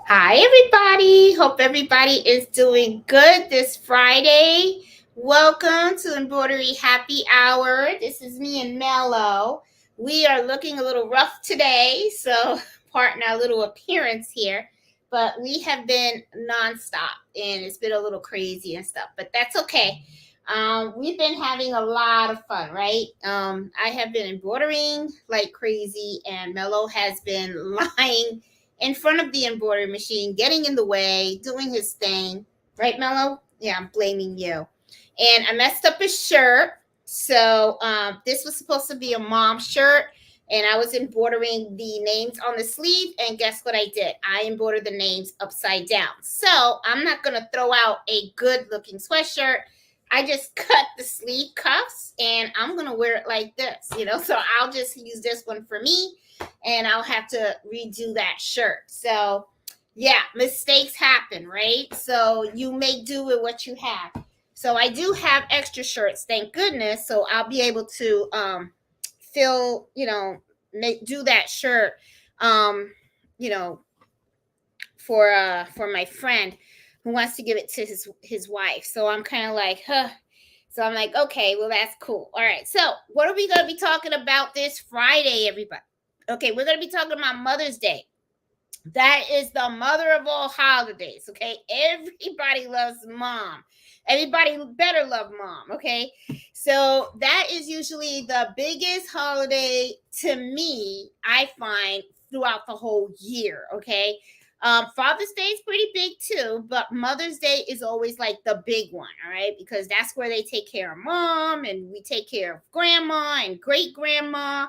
Hi, everybody. Hope everybody is doing good this Friday. Welcome to Embroidery Happy Hour. This is me and Mello. We are looking a little rough today, so pardon our little appearance here. But we have been nonstop and it's been a little crazy and stuff, but that's okay. We've been having a lot of fun, right? I have been embroidering like crazy, and Mello has been lying in front of the embroidery machine, getting in the way, doing his thing. Right, Mello? Yeah, I'm blaming you. And I messed up his shirt. So this was supposed to be a mom shirt. And I was embroidering the names on the sleeve. And guess what I did? I embroidered the names upside down. So I'm not going to throw out a good looking sweatshirt. I just cut the sleeve cuffs and I'm going to wear it like this. So I'll just use this one for me and I'll have to redo that shirt. So, yeah, mistakes happen, right? So, you make do with what you have. So, I do have extra shirts, thank goodness. So, I'll be able to fill, do that shirt, um, you know, for my friend who wants to give it to his wife. So, I'm kind of like, huh. So I'm like, okay, well, that's cool. All right. So, what are we going to be talking about this Friday, everybody? Okay, we're going to be talking about Mother's Day. That is the mother of all holidays. Okay, everybody loves mom. Everybody better love mom. Okay, so that is usually the biggest holiday to me, I find, throughout the whole year. Okay, Father's Day is pretty big too, but Mother's Day is always like the big one. All right, because that's where they take care of mom, and we take care of grandma and great grandma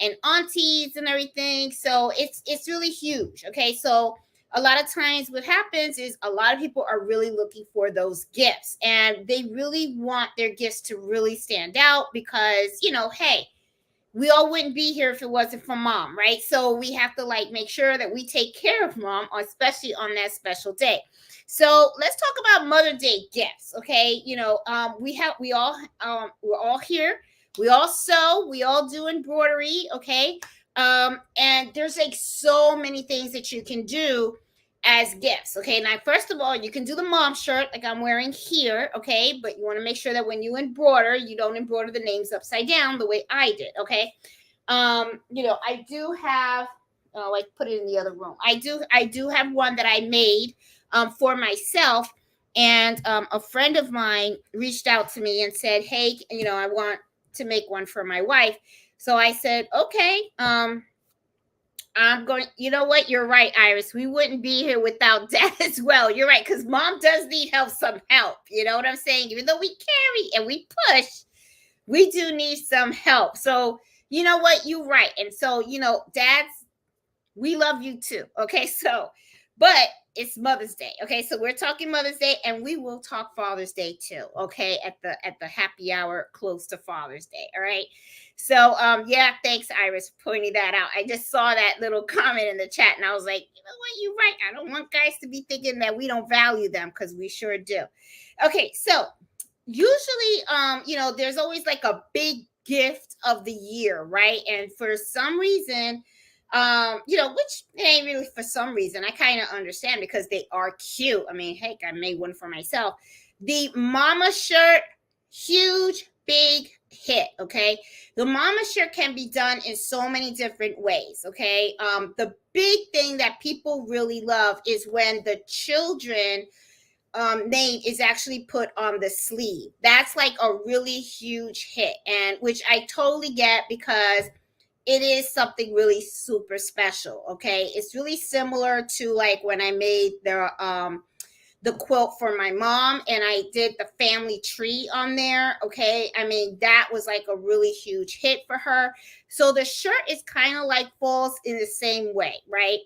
and aunties and everything. So it's really huge. Okay, so a lot of times what happens is a lot of people are really looking for those gifts, and they really want their gifts to really stand out because hey, we all wouldn't be here if it wasn't for mom, right? So we have to like make sure that we take care of mom, especially on that special day. So let's talk about Mother Day gifts. Okay, we're all here. We all sew. We all do embroidery. Okay, and there's like so many things that you can do as gifts. Okay, now first of all, you can do the mom shirt like I'm wearing here. Okay, but you want to make sure that when you embroider, you don't embroider the names upside down the way I did. Okay, I do have. Oh, I put it in the other room. I do have one that I made for myself, and a friend of mine reached out to me and said, "Hey, I want to make one for my wife." So I said, "Okay." I'm going, you know what? You're right, Iris. We wouldn't be here without dad as well. You're right, because mom does need some help. You know what I'm saying? Even though we carry and we push, we do need some help. So, you know what? You're right. And so, dads, we love you too. Okay. So, but it's Mother's Day. Okay. So we're talking Mother's Day and we will talk Father's Day too. Okay. At the happy hour close to Father's Day. All right. So yeah, thanks Iris for pointing that out. I just saw that little comment in the chat and I was like, you know what, you're right. I don't want guys to be thinking that we don't value them because we sure do. Okay, so usually there's always like a big gift of the year, right? And for some reason, which it ain't really for some reason. I kind of understand because they are cute. I mean, heck, I made one for myself. The mama shirt, huge, big hit. Okay, the mama shirt can be done in so many different ways. Okay, the big thing that people really love is when the children name is actually put on the sleeve. That's like a really huge hit, and which I totally get because it is something really super special. Okay, it's really similar to like when I made the quilt for my mom and I did the family tree on there. Okay, I mean that was like a really huge hit for her. So the shirt is kind of like falls in the same way, right?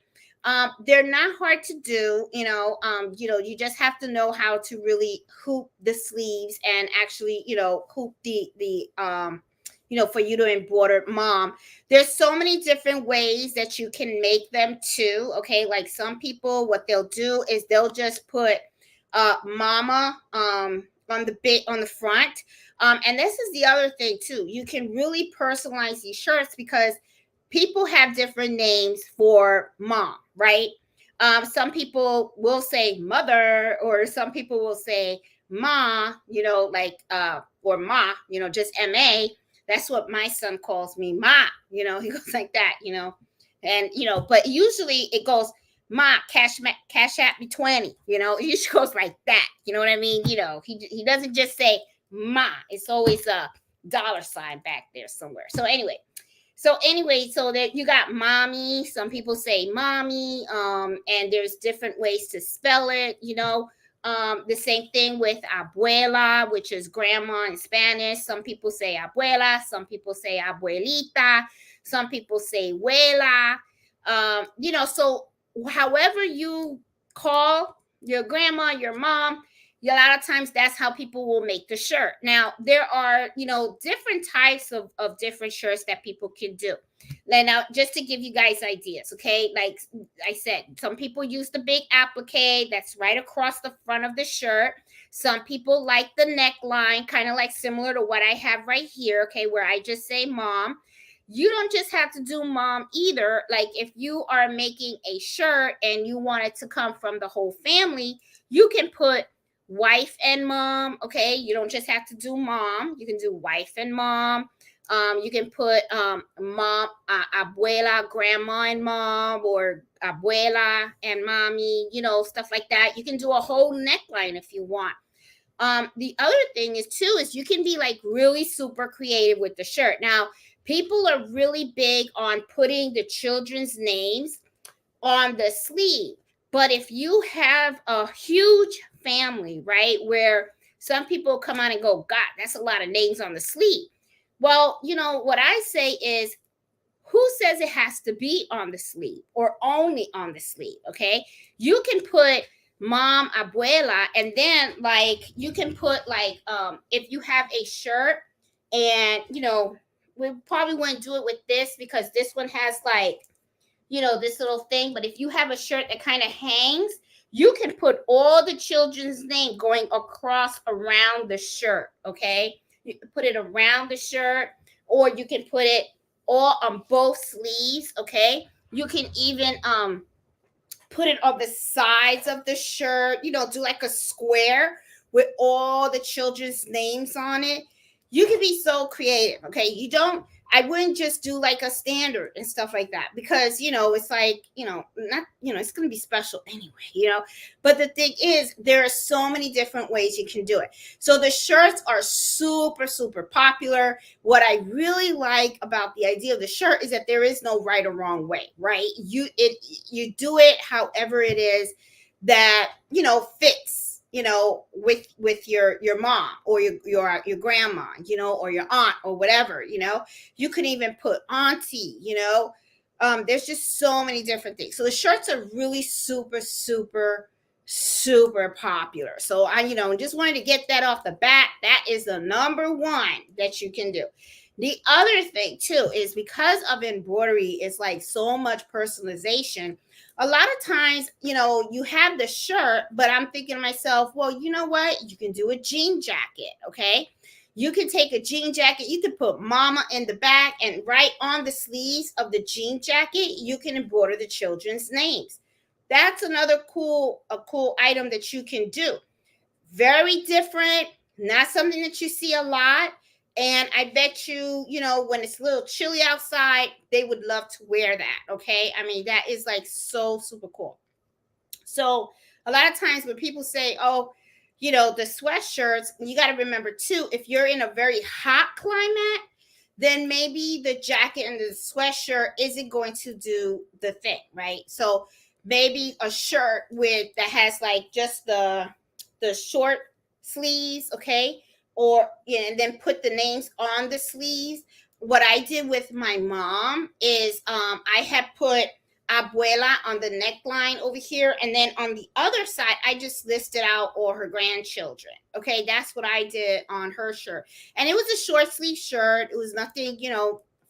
They're not hard to do. You just have to know how to really hoop the sleeves and actually, hoop the for you to embroider mom. There's so many different ways that you can make them too. Okay, like some people, what they'll do is they'll just put mama on the bit on the front. And this is the other thing too. You can really personalize these shirts because people have different names for mom, right? Some people will say mother, or some people will say ma, like or ma, just ma. That's what my son calls me, ma. He goes like that, and but usually it goes ma cash at me 20. It usually goes like that. You know what I mean? He doesn't just say ma. It's always a dollar sign back there somewhere. So that you got mommy. Some people say mommy, and there's different ways to spell it. The same thing with abuela, which is grandma in Spanish. Some people say abuela. Some people say abuelita. Some people say abuela. So however you call your grandma, your mom, a lot of times that's how people will make the shirt. Now, there are, different types of different shirts that people can do. Now, just to give you guys ideas, okay? Like I said, some people use the big applique that's right across the front of the shirt. Some people like the neckline, kind of like similar to what I have right here, okay, where I just say mom. You don't just have to do mom either. Like if you are making a shirt and you want it to come from the whole family, you can put wife and mom. Okay, you don't just have to do mom. You can do wife and mom. You can put mom, abuela, grandma and mom, or abuela and mommy, stuff like that. You can do a whole neckline if you want. The other thing is you can be like really super creative with the shirt. Now, people are really big on putting the children's names on the sleeve. But if you have a huge family, right, where some people come on and go, God, that's a lot of names on the sleeve. Well, what I say is, who says it has to be on the sleeve or only on the sleeve? Okay. You can put mom, abuela, and then like you can put like if you have a shirt and we probably wouldn't do it with this because this one has like this little thing. But if you have a shirt that kind of hangs, you can put all the children's name going across around the shirt. Okay. You can put it around the shirt, or you can put it all on both sleeves. Okay. You can even put it on the sides of the shirt, do like a square with all the children's names on it. You can be so creative. Okay. I wouldn't just do like a standard and stuff like that because, it's like, not, it's going to be special anyway, but the thing is, there are so many different ways you can do it. So the shirts are super, super popular. What I really like about the idea of the shirt is that there is no right or wrong way, right? You do it however it is that, fits, with your mom or your grandma, or your aunt or whatever, you can even put auntie, there's just so many different things. So the shirts are really super, super, super popular. So I, just wanted to get that off the bat. That is the number one that you can do. The other thing too is because of embroidery, it's like so much personalization. A lot of times, you have the shirt, but I'm thinking to myself, well, you know what? You can do a jean jacket, okay? You can take a jean jacket. You can put mama in the back, and right on the sleeves of the jean jacket, you can embroider the children's names. That's another cool item that you can do. Very different, not something that you see a lot. And I bet you, when it's a little chilly outside, they would love to wear that. Okay. I mean, that is like so super cool. So a lot of times when people say, oh, the sweatshirts, you got to remember too, if you're in a very hot climate, then maybe the jacket and the sweatshirt isn't going to do the thing, right? So maybe a shirt that has like just the short sleeves, okay? Or and then put the names on the sleeves. What I did with my mom is I had put abuela on the neckline over here, and then on the other side I just listed out all her grandchildren. Okay, that's what I did on her shirt. And it was a short sleeve shirt. It was nothing,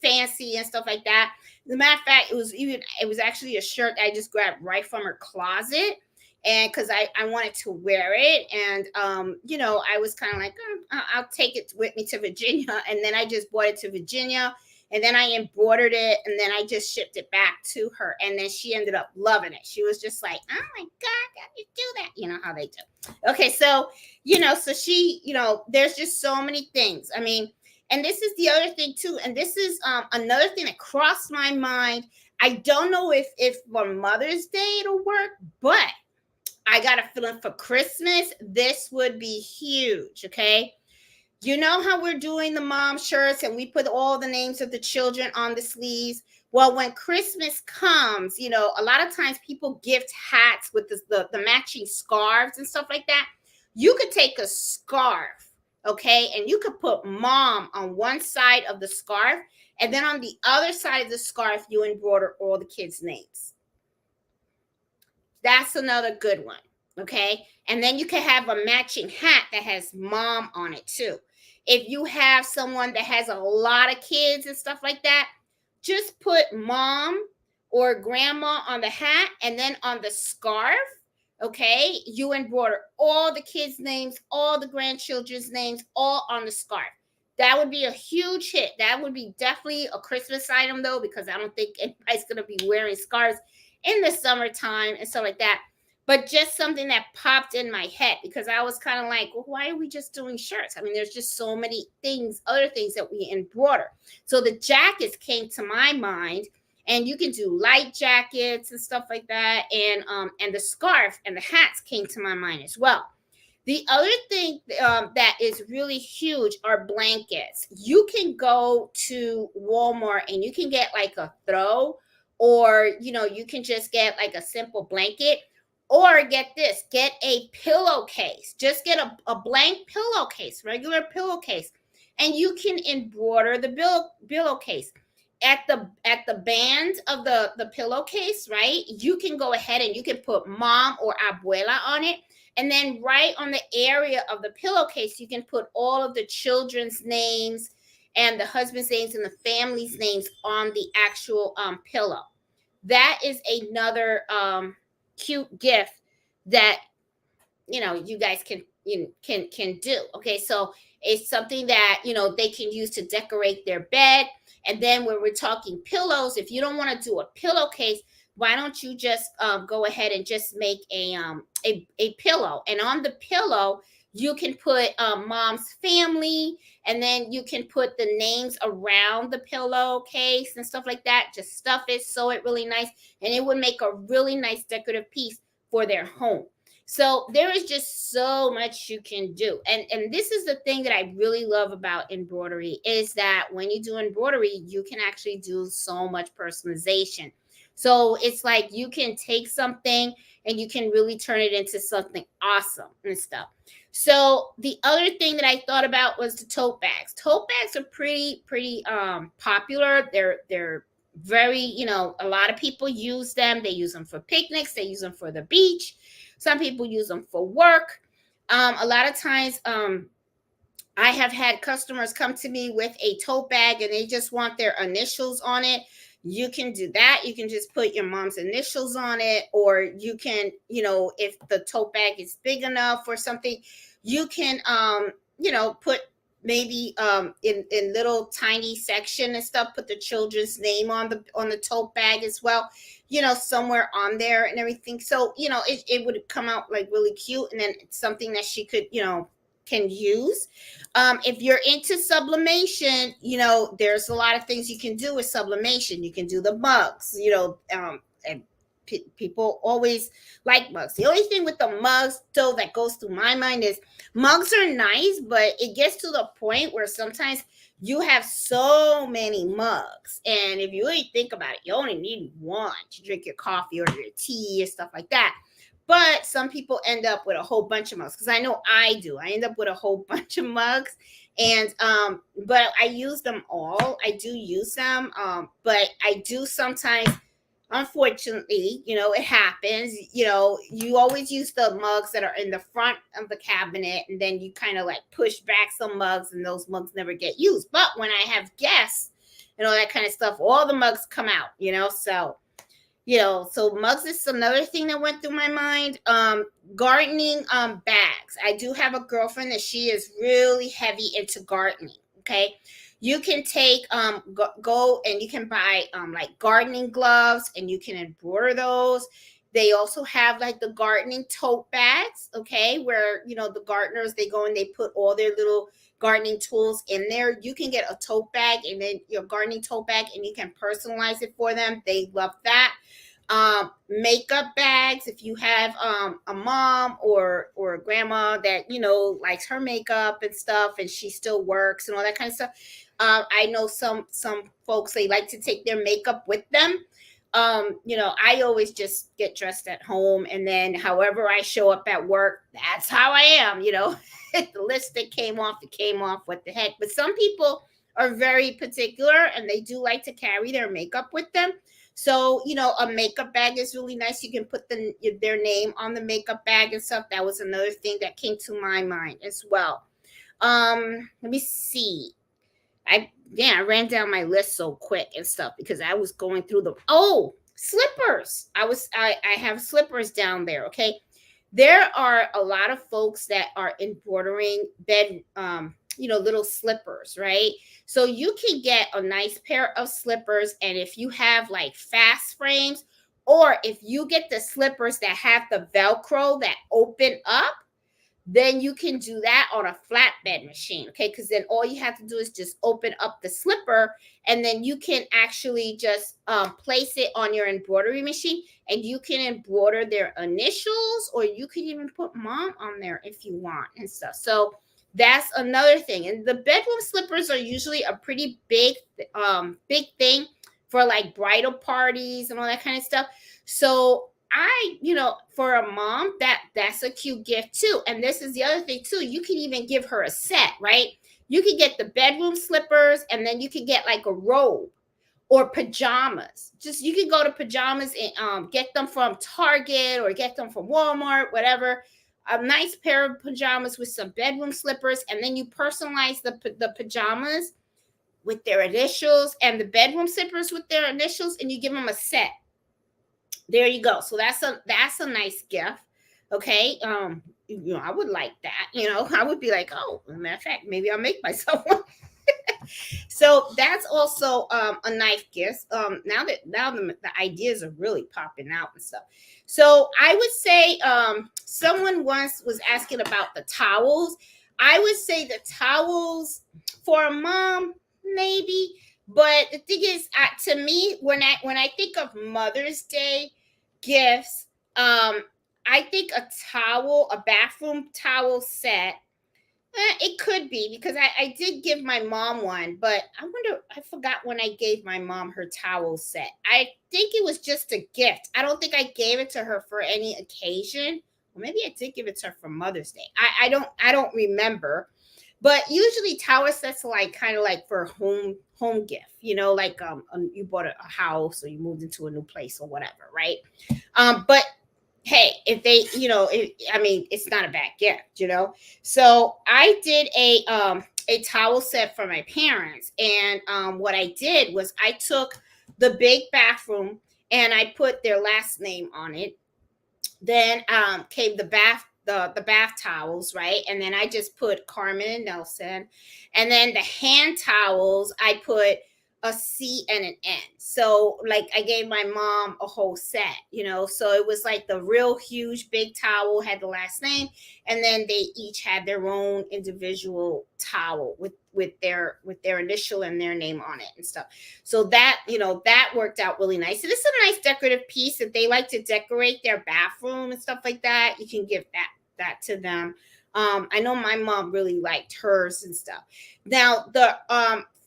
fancy and stuff like that. As a matter of fact, it was actually a shirt I just grabbed right from her closet. And because I wanted to wear it, and I was kind of like, I'll take it with me to Virginia. And then I just brought it to Virginia, and then I embroidered it, and then I just shipped it back to her, and then she ended up loving it. She was just like, oh my God, how you do that? You know how they do. Okay, so so she, there's just so many things. I mean, and this is the other thing too, and this is another thing that crossed my mind. I don't know if for Mother's Day it'll work, but I got a feeling for Christmas this would be huge. Okay, you know how we're doing the mom shirts and we put all the names of the children on the sleeves? Well, when Christmas comes, a lot of times people gift hats with the matching scarves and stuff like that. You could take a scarf, okay, and you could put mom on one side of the scarf, and then on the other side of the scarf, you embroider all the kids' names. That's another good one, okay? And then you can have a matching hat that has mom on it too. If you have someone that has a lot of kids and stuff like that, just put mom or grandma on the hat, and then on the scarf, okay, you embroider all the kids' names, all the grandchildren's names, all on the scarf. That would be a huge hit. That would be definitely a Christmas item, though, because I don't think anybody's going to be wearing scarves in the summertime and stuff like that. But just something that popped in my head, because I was kind of like, well, why are we just doing shirts? I mean, there's just so many things, other things that we embroider. So the jackets came to my mind, and you can do light jackets and stuff like that. And the scarf and the hats came to my mind as well. The other thing that is really huge are blankets. You can go to Walmart and you can get like a throw, or you can just get like a simple blanket, or get a pillowcase. Just get a blank pillowcase, regular pillowcase, and you can embroider the pillowcase at the band of the pillowcase, right? You can go ahead and you can put mom or abuela on it, and then right on the area of the pillowcase, you can put all of the children's names and the husband's names and the family's names on the actual pillow. That is another cute gift that you guys can do. Okay, so it's something that they can use to decorate their bed. And then when we're talking pillows, if you don't want to do a pillowcase, why don't you just go ahead and just make a pillow, and on the pillow you can put mom's family, and then you can put the names around the pillowcase and stuff like that. Just stuff it, sew it really nice, and it would make a really nice decorative piece for their home. So there is just so much you can do. And this is the thing that I really love about embroidery, is that when you do embroidery, you can actually do so much personalization. So it's like you can take something and you can really turn it into something awesome and stuff. So the other thing that I thought about was the tote bags. Tote bags are pretty popular. They're very, a lot of people use them. They use them for picnics. They use them for the beach. Some people use them for work. A lot of times, I have had customers come to me with a tote bag and they just want their initials on it. You can do that. You can just put your mom's initials on it, or you can, if the tote bag is big enough or something, you can, put maybe in little tiny section and stuff, put the children's name on the tote bag as well, somewhere on there and everything. So it would come out like really cute, and then it's something that she could can use. If you're into sublimation, there's a lot of things you can do with sublimation. You can do the mugs, and people always like mugs. The only thing with the mugs, though, that goes through my mind is mugs are nice, but it gets to the point where sometimes you have so many mugs, and if you really think about it, you only need one to drink your coffee or your tea and stuff like that. But some people end up with a whole bunch of mugs, because I know I do. I end up with a whole bunch of mugs, and but I use them all. I do use them, but I do sometimes, unfortunately, it happens. You always use the mugs that are in the front of the cabinet, and then you kind of like push back some mugs, and those mugs never get used. But when I have guests and all that kind of stuff, all the mugs come out. So mugs is another thing that went through my mind. Gardening bags. I do have a girlfriend that she is really heavy into gardening. Okay. You can take go and you can buy like gardening gloves, and you can embroider those. They also have like the gardening tote bags, okay, where the gardeners, they go and they put all their little gardening tools in there. You can get a tote bag, and then your gardening tote bag, and you can personalize it for them. They love that. Makeup bags, if you have a mom or a grandma that likes her makeup and stuff, and she still works and all that kind of stuff. I know some folks, they like to take their makeup with them. I always just get dressed at home, and then however I show up at work, that's how I am. If the lipstick came off, it came off. What the heck? But some people are very particular, and they do like to carry their makeup with them. So, a makeup bag is really nice. You can put their name on the makeup bag and stuff. That was another thing that came to my mind as well. Let me see. I ran down my list so quick and stuff because I was going through them. Oh, slippers. I have slippers down there. Okay. There are a lot of folks that are embroidering bed little slippers, right? So you can get a nice pair of slippers, and if you have like fast frames, or if you get the slippers that have the Velcro that open up, then you can do that on a flatbed machine, okay? Because then all you have to do is just open up the slipper, and then you can actually just place it on your embroidery machine, and you can embroider their initials, or you can even put mom on there if you want and stuff. So that's another thing. And the bedroom slippers are usually a pretty big thing for like bridal parties and all that kind of stuff. So for a mom, that's a cute gift too. And this is the other thing too. You can even give her a set, right? You can get the bedroom slippers, and then you can get like a robe or pajamas. Just you can go to pajamas and get them from Target or get them from Walmart, whatever. A nice pair of pajamas with some bedroom slippers, and then you personalize the pajamas with their initials and the bedroom slippers with their initials, and you give them a set. There you go. So that's a nice gift. Okay. I would like that. I would be like, oh, as a matter of fact, maybe I'll make myself one. So that's also a nice gift. Now the ideas are really popping out and stuff. So I would say someone once was asking about the towels. I would say the towels for a mom, maybe. But the thing is, to me, when I think of Mother's Day gifts, I think a bathroom towel set. It could be, because I did give my mom one, but I forgot when I gave my mom her towel set. I think it was just a gift. I don't think I gave it to her for any occasion. Or maybe I did give it to her for Mother's Day. I don't remember. But usually towel sets are like kind of like for home gift, like you bought a house or you moved into a new place or whatever, right? But hey, if they, it's not a bad gift, So I did a towel set for my parents, and what I did was I took the big bathroom and I put their last name on it. Then came the bath towels, right? And then I just put Carmen and Nelson. And then the hand towels, I put a C and an N. So like I gave my mom a whole set, so it was like the real huge big towel had the last name, and then they each had their own individual towel with their initial and their name on it and stuff. So that that worked out really nice. And it's a nice decorative piece. If they like to decorate their bathroom and stuff like that, you can give that to them. I know my mom really liked hers and stuff. Now the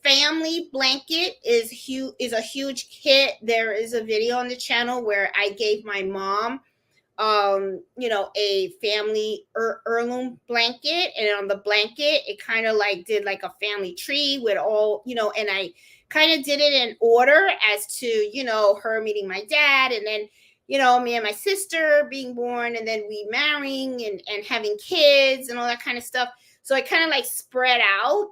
family blanket is a huge hit. There is a video on the channel where I gave my mom a family heirloom blanket, and on the blanket it kind of like did like a family tree with all, and I kind of did it in order as to her meeting my dad, and then me and my sister being born, and then we marrying and having kids and all that kind of stuff. So I kind of like spread out,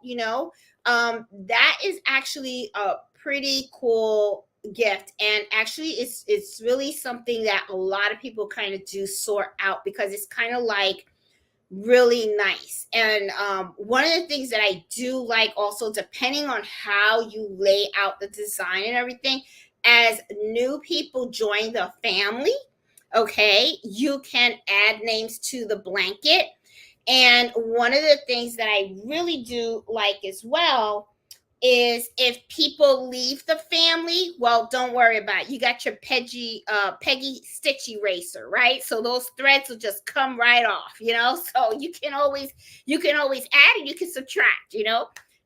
that is actually a pretty cool gift, and actually it's really something that a lot of people kind of do sort out, because it's kind of like really nice. And one of the things that I do like also, depending on how you lay out the design and everything, as new people join the family, okay, you can add names to the blanket. And one of the things that I really do like as well is, if people leave the family, well, don't worry about it. You got your Peggy stitch eraser, right? So those threads will just come right off, So you can always add and you can subtract,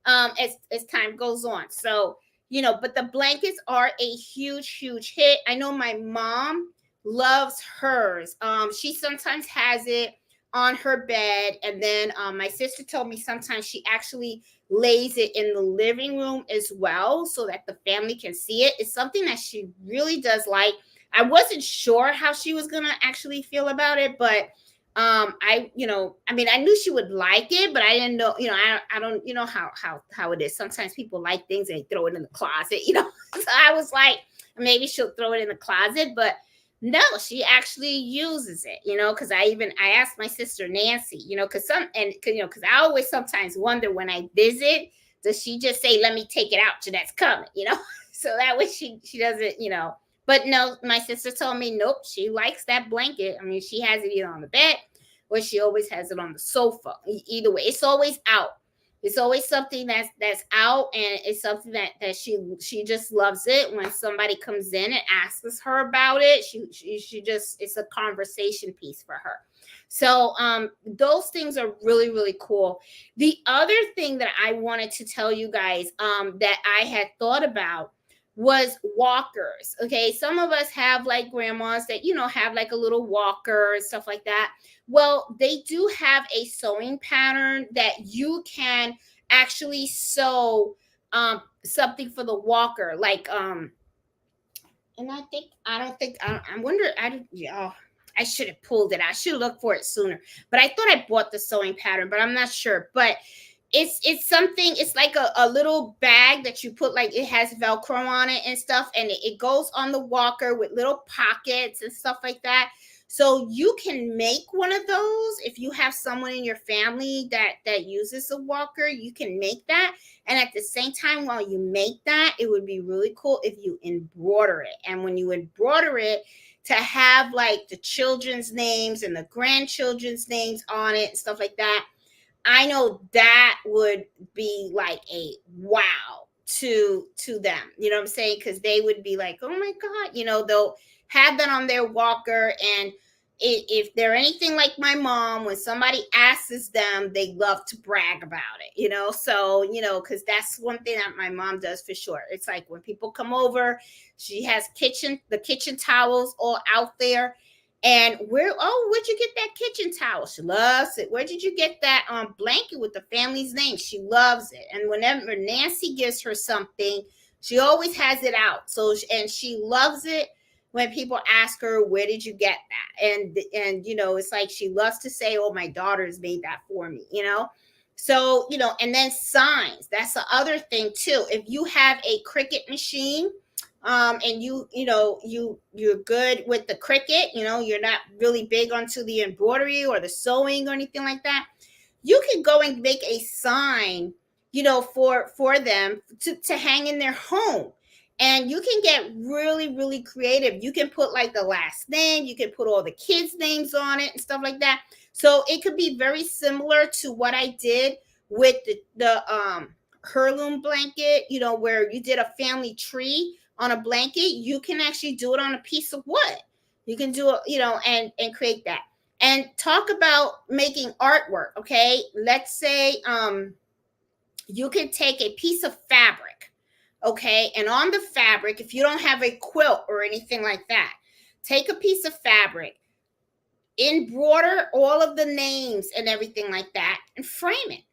as time goes on. So, but the blankets are a huge, huge hit. I know my mom loves hers. She sometimes has it on her bed, and then my sister told me sometimes she actually lays it in the living room as well, so that the family can see it. It's something that she really does like. I wasn't sure how she was gonna actually feel about it, but I knew she would like it, but I didn't know, I don't, how it is. Sometimes people like things and they throw it in the closet. So I was like, maybe she'll throw it in the closet, but no, she actually uses it, because I asked my sister Nancy, because I always sometimes wonder when I visit, does she just say, "Let me take it out, Jeanette's coming," so that way she doesn't. But no, my sister told me, nope, she likes that blanket. I mean, she has it either on the bed or she always has it on the sofa. Either way, it's always out. It's always something that's out, and it's something that she just loves it. When somebody comes in and asks her about it, she just, it's a conversation piece for her. So those things are really, really cool. The other thing that I wanted to tell you guys that I had thought about was walkers. Okay, some of us have like grandmas that have like a little walker and stuff like that. Well, they do have a sewing pattern that you can actually sew something for the walker, like and I wonder, yeah, I should have pulled it. I should look for it sooner. But I thought I bought the sewing pattern, but I'm not sure. But it's something, it's like a little bag that you put, like, it has Velcro on it and stuff, and it goes on the walker with little pockets and stuff like that. So you can make one of those if you have someone in your family that uses a walker. You can make that, and at the same time, while you make that, it would be really cool if you embroider it. And when you embroider it, to have like the children's names and the grandchildren's names on it and stuff like that, I know that would be like a wow to them. You know what I'm saying? Because they would be like, oh my God, they'll have that on their walker. And if they're anything like my mom, when somebody asks them, they love to brag about it. So, because that's one thing that my mom does for sure. It's like when people come over, she has the kitchen towels all out there. And where'd you get that kitchen towel? She loves it. Where did you get that blanket with the family's name? She loves it. And whenever Nancy gives her something, she always has it out. And she loves it when people ask her, where did you get that? And it's like she loves to say, oh, my daughter's made that for me. So, and then signs. That's the other thing too. If you have a Cricut machine, and you're good with the Cricut, you're not really big onto the embroidery or the sewing or anything like that, you can go and make a sign, for them to hang in their home. And you can get really, really creative. You can put like the last name, you can put all the kids' names on it and stuff like that. So it could be very similar to what I did with the Heirloom blanket, where you did a family tree on a blanket. You can actually do it on a piece of wood. You can do it, and create that. And talk about making artwork. Okay, let's say you could take a piece of fabric, okay, and on the fabric, if you don't have a quilt or anything like that, take a piece of fabric, embroider all of the names and everything like that, and frame it.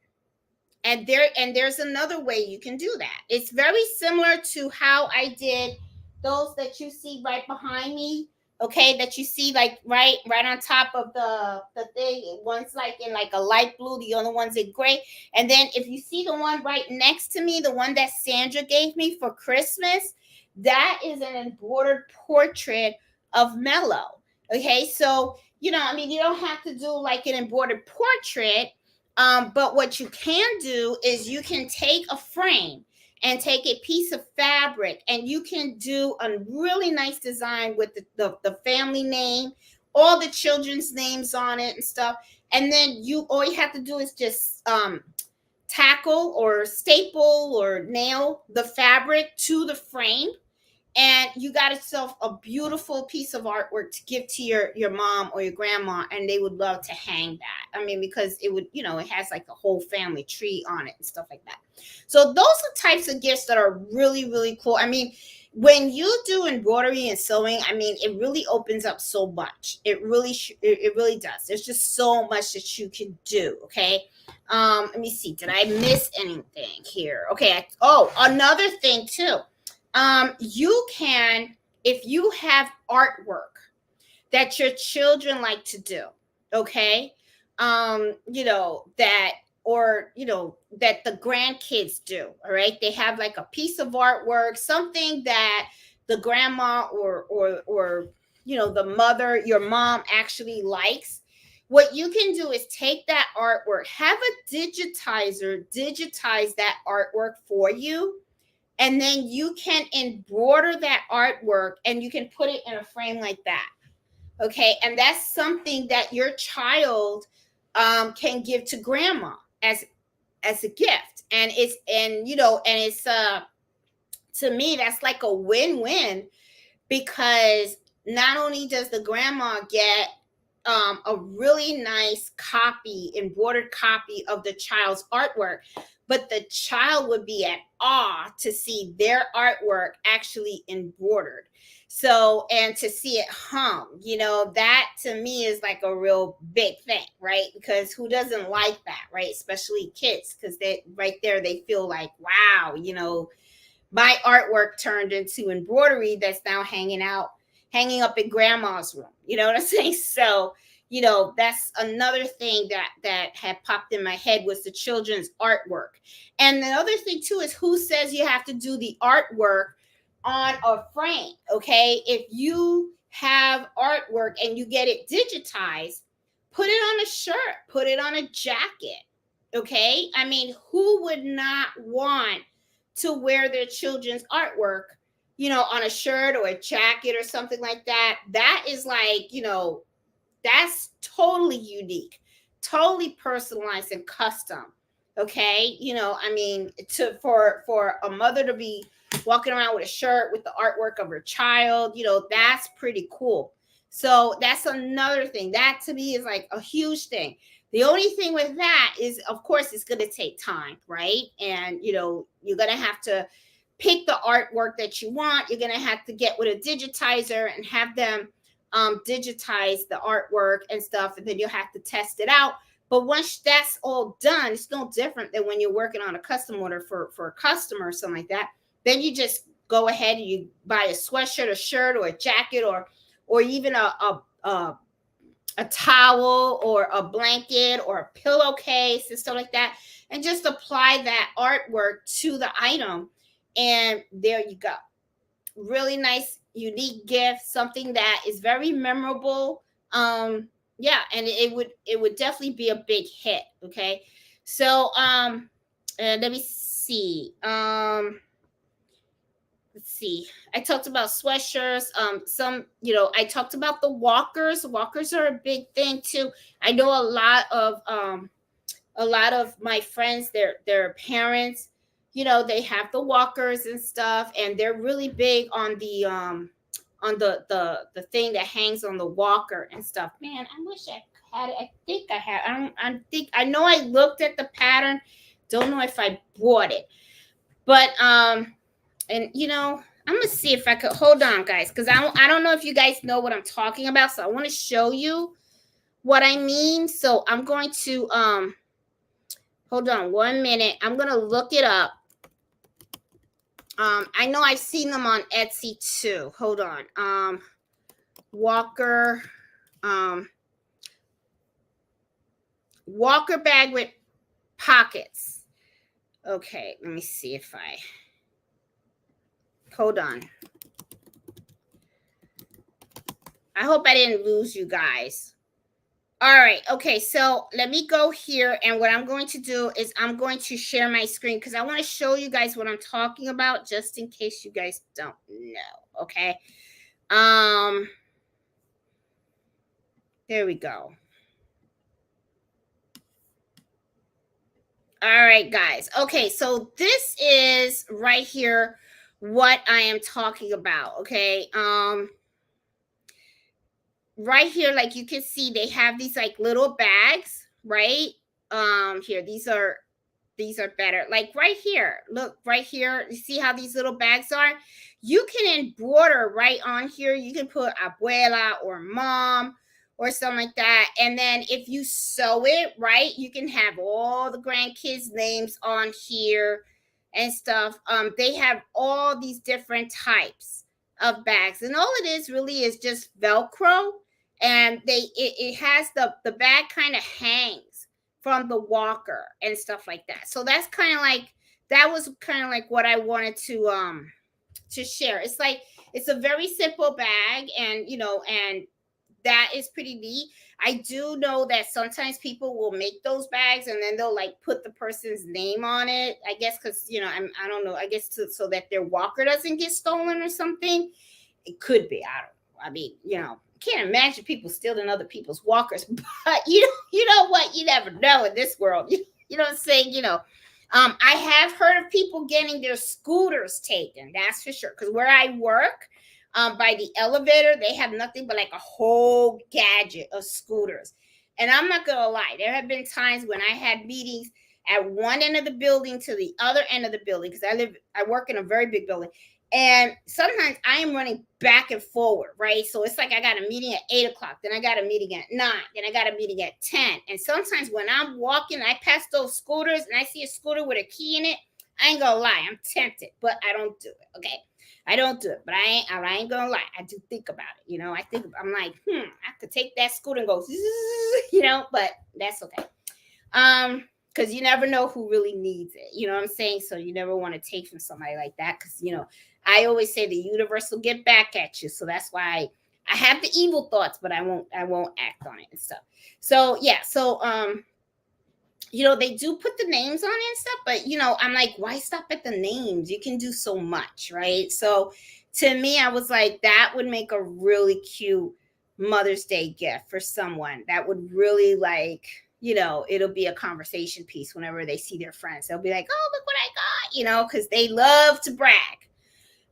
And there's another way you can do that. It's very similar to how I did those that you see right behind me. Okay, that you see like right on top of the thing. One's like in like a light blue, the other one's in gray. And then if you see the one right next to me, the one that Sandra gave me for Christmas, that is an embroidered portrait of Mello. Okay, so I mean, you don't have to do like an embroidered portrait. But what you can do is you can take a frame and take a piece of fabric, and you can do a really nice design with the family name, all the children's names on it and stuff. And then all you have to do is just tackle or staple or nail the fabric to the frame, and you got yourself a beautiful piece of artwork to give to your mom or your grandma, and they would love to hang that. I mean, because it would, it has like a whole family tree on it and stuff like that. So those are types of gifts that are really, really cool. I mean, when you do embroidery and sewing, I mean, it really opens up so much. It really it really does. There's just so much that you can do. Okay. Let me see, did I miss anything here? Okay. Another thing too, you can, if you have artwork that your children like to do, okay, that, or that the grandkids do, all right, they have like a piece of artwork, something that the grandma or the mother, your mom, actually likes. What you can do is take that artwork, have a digitizer digitize that artwork for you, and then you can embroider that artwork and you can put it in a frame like that. Okay. And that's something that your child can give to grandma as a gift. And it's to me, that's like a win-win, because not only does the grandma get a really nice embroidered copy of the child's artwork, but the child would be at awe to see their artwork actually embroidered. So, and to see it hung, that to me is like a real big thing, right? Because who doesn't like that, right? Especially kids, because they right there, they feel like, wow, my artwork turned into embroidery that's now hanging up in grandma's room. You know what I'm saying? So, that's another thing that had popped in my head, was the children's artwork. And the other thing too is, who says you have to do the artwork on a frame? Okay. If you have artwork and you get it digitized, put it on a shirt, put it on a jacket. Okay. I mean, who would not want to wear their children's artwork, on a shirt or a jacket or something like that? That is like, that's totally unique, totally personalized and custom. Okay. I mean, for a mother to be walking around with a shirt with the artwork of her child, that's pretty cool. So that's another thing that to me is like a huge thing. The only thing with that is, of course, it's going to take time, right? And, you're going to have to pick the artwork that you want. You're going to have to get with a digitizer and have them digitize the artwork and stuff, and then you'll have to test it out. But once that's all done, it's no different than when you're working on a custom order for a customer or something like that. Then you just go ahead and you buy a sweatshirt, a shirt, or a jacket, or even a towel or a blanket or a pillowcase and stuff like that, and just apply that artwork to the item, and there you go. Really nice, unique gift, something that is very memorable. Yeah, and it would definitely be a big hit. Okay. So let me see. Let's see. I talked about sweatshirts. I talked about the walkers. Walkers are a big thing too. I know a lot of my friends, their parents, they have the walkers and stuff, and they're really big on the thing that hangs on the walker and stuff. Man, I wish I had it. I think I have. I know I looked at the pattern. Don't know if I bought it, but and I'm gonna see if I could, hold on, guys, because I don't know if you guys know what I'm talking about, so I want to show you what I mean. So I'm going to hold on 1 minute. I'm gonna look it up. I know I've seen them on Etsy too. Hold on. Walker bag with pockets. Okay, let me see if I hold on. I hope I didn't lose you guys. All right. Okay. So let me go here. And what I'm going to do is I'm going to share my screen because I want to show you guys what I'm talking about just in case you guys don't know. Okay. Um, there we go. All right, guys. Okay. So this is right here what I am talking about. Okay. Right here, like you can see, they have these like little bags, right? Here, these are better. Like right here, look right here. You see how these little bags are? You can embroider right on here. You can put abuela or mom or something like that. And then if you sew it, right, you can have all the grandkids' names on here and stuff. They have all these different types of bags. And all it is really is just Velcro. And it has the bag kind of hangs from the walker and stuff like that. So that's kind of like that was kind of like what I wanted to share. It's like it's a very simple bag, and and that is pretty neat. I do know that sometimes people will make those bags and then they'll like put the person's name on it. I guess because I don't know. I guess so that their walker doesn't get stolen or something. It could be. I don't know. I mean, can't imagine people stealing other people's walkers, but you know what? You never know in this world. You know what I'm saying? I have heard of people getting their scooters taken. That's for sure. Because where I work, by the elevator, they have nothing but like a whole gadget of scooters. And I'm not gonna lie, there have been times when I had meetings at one end of the building to the other end of the building because I work in a very big building. And sometimes I am running back and forward, right? So it's like I got a meeting at 8 o'clock, then I got a meeting at 9, then I got a meeting at 10. And sometimes when I'm walking, I pass those scooters and I see a scooter with a key in it. I ain't gonna lie, I'm tempted, but I don't do it. Okay. I don't do it, but I ain't gonna lie. I do think about it. I'm like, I could take that scooter and go, but that's okay. Because you never know who really needs it. You know what I'm saying? So you never want to take from somebody like that. Because I always say the universe will get back at you. So that's why I have the evil thoughts, but I won't act on it and stuff. So yeah, they do put the names on it and stuff, but I'm like, why stop at the names? You can do so much, right? So to me, I was like, that would make a really cute Mother's Day gift for someone that would really like, it'll be a conversation piece whenever they see their friends. They'll be like, oh, look what I got, because they love to brag.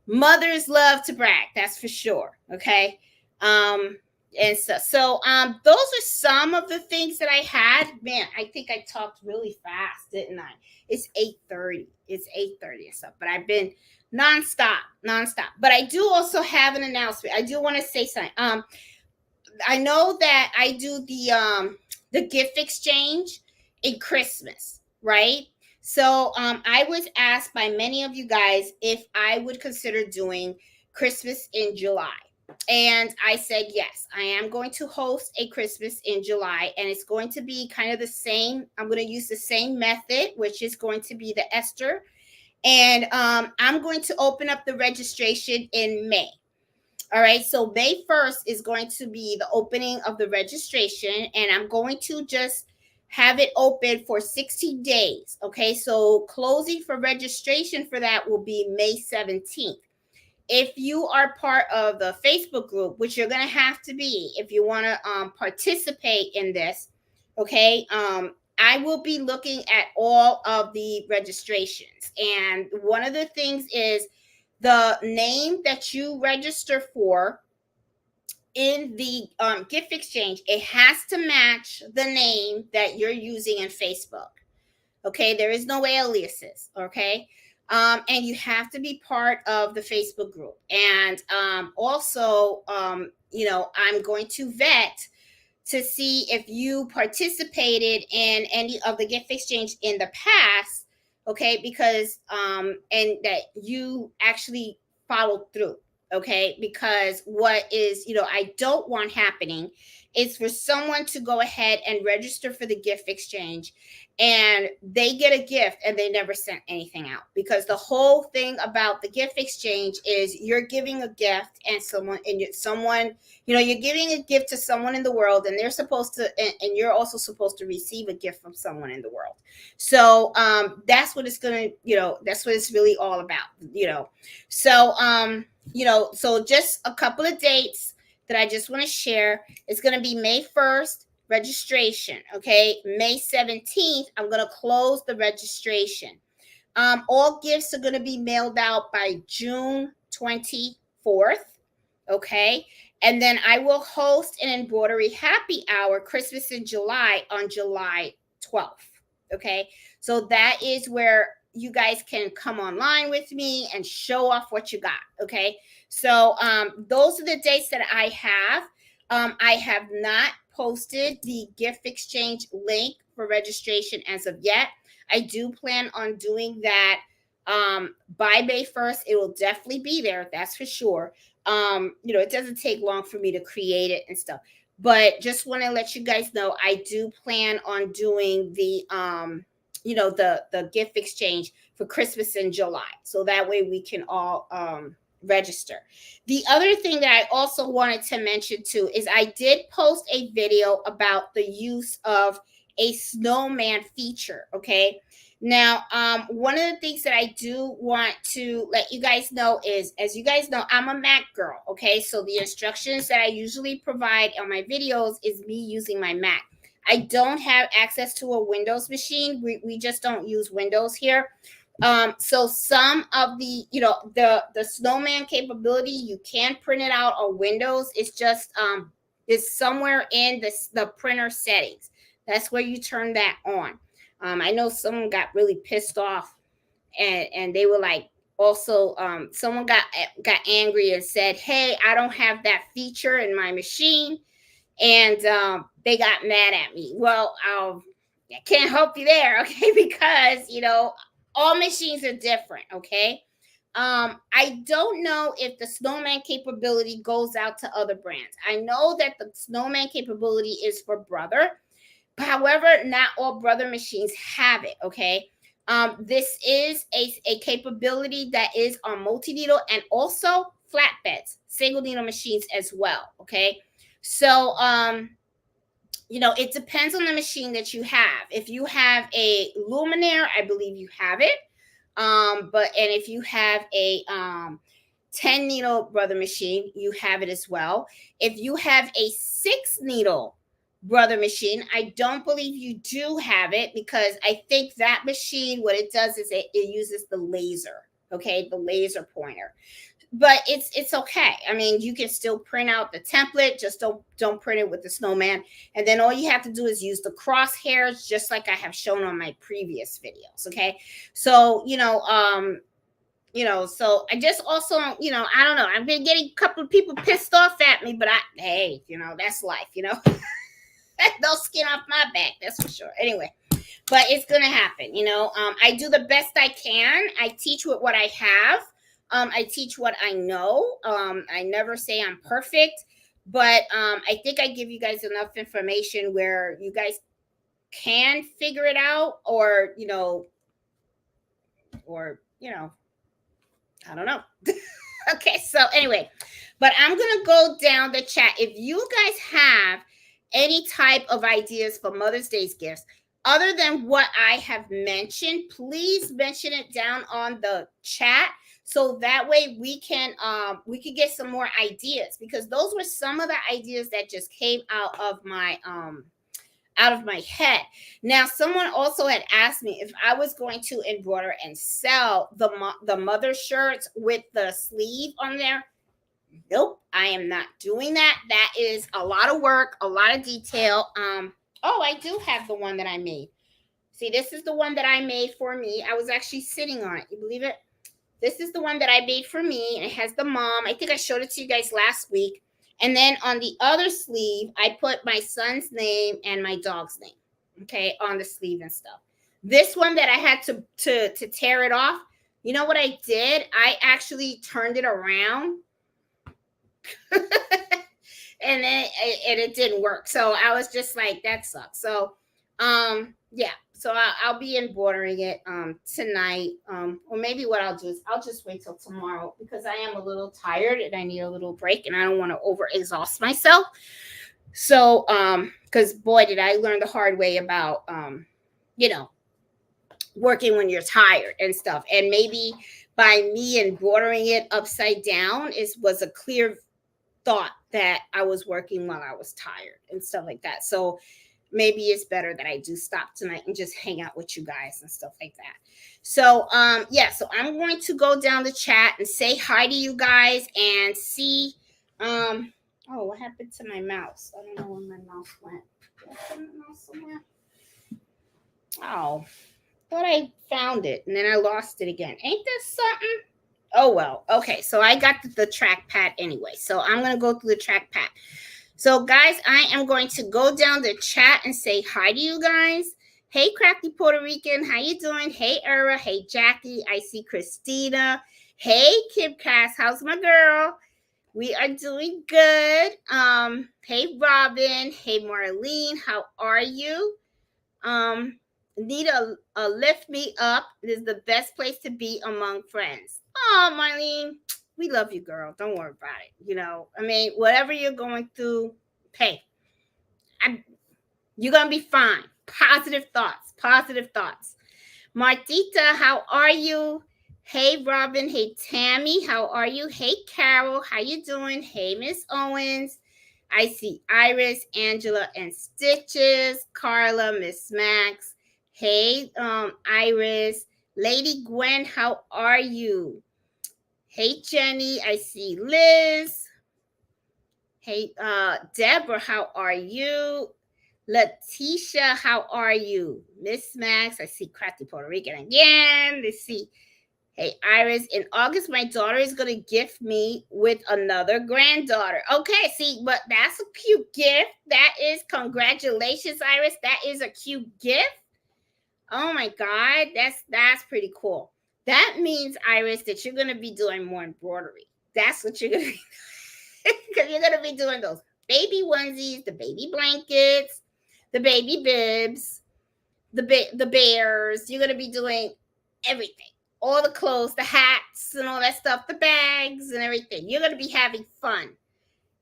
Mothers love to brag, that's for sure. Okay. And so those are some of the things that I had. Man, I think I talked really fast, didn't I? It's 8:30. It's 8:30 and stuff, but I've been nonstop. But I do also have an announcement. I do want to say something. I know that I do the gift exchange in Christmas, right? So I was asked by many of you guys if I would consider doing Christmas in July. And I said, yes, I am going to host a Christmas in July, and it's going to be kind of the same. I'm going to use the same method, which is going to be the Esther. And I'm going to open up the registration in May. All right. So May 1st is going to be the opening of the registration, and I'm going to just have it open for 60 days. Okay. So closing for registration for that will be May 17th. If you are part of the Facebook group, which you're going to have to be if you want to participate in this, okay, I will be looking at all of the registrations. And one of the things is the name that you register for in the gift exchange, it has to match the name that you're using in Facebook. Okay, there is no aliases. Okay. And you have to be part of the Facebook group. And also, I'm going to vet to see if you participated in any of the gift exchange in the past. Okay, because and that you actually followed through. Okay, because what is, I don't want happening is for someone to go ahead and register for the gift exchange and they get a gift and they never sent anything out, because the whole thing about the gift exchange is you're giving a gift and someone, you're giving a gift to someone in the world, and they're supposed to, and you're also supposed to receive a gift from someone in the world. So that's what it's gonna, that's what it's really all about. So so just a couple of dates that I just want to share. It's going to be May 1st, registration. Okay. May 17th, I'm going to close the registration. All gifts are going to be mailed out by June 24th. Okay. And then I will host an embroidery happy hour, Christmas in July, on July 12th. Okay. So that is where you guys can come online with me and show off what you got. Okay. So those are the dates that I have. I have not posted the gift exchange link for registration as of yet. I do plan on doing that by May 1st. It will definitely be there. That's for sure. It doesn't take long for me to create it and stuff, but just want to let you guys know, I do plan on doing the the gift exchange for Christmas in July. So that way we can all register. The other thing that I also wanted to mention too is I did post a video about the use of a snowman feature. Okay. Now, one of the things that I do want to let you guys know is, as you guys know, I'm a Mac girl. Okay. So the instructions that I usually provide on my videos is me using my Mac. I don't have access to a Windows machine. We just don't use Windows here. So some of the, the snowman capability, you can print it out on Windows. It's just, it's somewhere in the printer settings. That's where you turn that on. I know someone got really pissed off and they were like, also, someone got angry and said, hey, I don't have that feature in my machine. And they got mad at me. Well, I can't help you there, okay? Because, all machines are different, okay? I don't know if the snowman capability goes out to other brands. I know that the snowman capability is for Brother. However, not all Brother machines have it, okay? This is a capability that is on multi-needle and also flatbeds, single needle machines as well, okay? So, it depends on the machine that you have. If you have a luminaire, I believe you have it. And if you have a 10 needle Brother machine, you have it as well. If you have a 6 needle Brother machine, I don't believe you do have it, because I think that machine, what it does is it uses the laser, okay, the laser pointer. But it's okay. I mean, you can still print out the template, just don't print it with the snowman. And then all you have to do is use the crosshairs, just like I have shown on my previous videos. Okay. So, so I just also, I don't know. I've been getting a couple of people pissed off at me, but hey, that's life, no skin off my back. That's for sure. Anyway, but it's going to happen. I do the best I can. I teach with what I have. I teach what I know. I never say I'm perfect, but I think I give you guys enough information where you guys can figure it out, or I don't know. Okay, so anyway, but I'm gonna go down the chat. If you guys have any type of ideas for Mother's Day's gifts, other than what I have mentioned, please mention it down on the chat, so that way we can get some more ideas, because those were some of the ideas that just came out of my head. Now, someone also had asked me if I was going to embroider and sell the mother shirts with the sleeve on there. Nope, I am not doing that. That is a lot of work, a lot of detail. Oh, I do have the one that I made. See, this is the one that I made for me. I was actually sitting on it. You believe it? This is the one that I made for me, and it has the mom. I think I showed it to you guys last week. And then on the other sleeve, I put my son's name and my dog's name, okay, on the sleeve and stuff. This one that I had to tear it off, you know what I did? I actually turned it around And then it didn't work. So I was just like, that sucks. So yeah, so I'll be embroidering it tonight. Or maybe what I'll do is I'll just wait till tomorrow because I am a little tired and I need a little break and I don't want to over exhaust myself. So because boy did I learn the hard way about you know, working when you're tired and stuff. And maybe by me embroidering it upside down was a clear thought that I was working while I was tired and stuff like that. So maybe it's better that I do stop tonight and just hang out with you guys and stuff like that. So yeah, so I'm going to go down the chat and say hi to you guys and see oh, what happened to my mouse? I don't know where my mouse went. Did I put my mouse somewhere? Oh, thought I found it and then I lost it again. Ain't this something? Oh well. Okay, so I got the trackpad anyway. So I'm gonna go through the trackpad. So guys, I am going to go down the chat and say hi to you guys. Hey, Cracky Puerto Rican, how you doing? Hey, Era. Hey, Jackie. I see Christina. Hey, Kim Cass, how's my girl? We are doing good. Hey, Robin. Hey, Marlene, how are you? Need a lift me up. It is the best place to be among friends. Oh, Marlene, we love you, girl. Don't worry about it. You know, I mean, whatever you're going through, hey, you're gonna be fine. Positive thoughts. Positive thoughts. Martita, how are you? Hey, Robin. Hey, Tammy, how are you? Hey, Carol, how you doing? Hey, Miss Owens. I see Iris, Angela, and Stitches. Carla, Miss Max. Hey, Iris. Lady Gwen, how are you? Hey, Jenny. I see Liz. Hey, Deborah, how are you? Letitia, how are you? Miss Max, I see Cracky Puerto Rican again. Let's see. Hey, Iris, in August, my daughter is going to gift me with another granddaughter. Okay, see, but that's a cute gift. That is, congratulations, Iris. That is a cute gift. Oh my God, that's pretty cool. That means, Iris, that you're going to be doing more embroidery. That's what you're going to be because you're going to be doing those baby onesies, the baby blankets, the baby bibs, the bears. You're going to be doing everything. All the clothes, the hats and all that stuff, the bags and everything. You're going to be having fun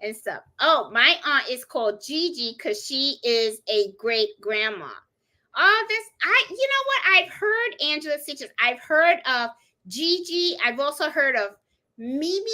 and stuff. Oh, my aunt is called Gigi because she is a great grandma. Oh, you know what? I've heard Angela Stitches. I've heard of Gigi. I've also heard of Mimi.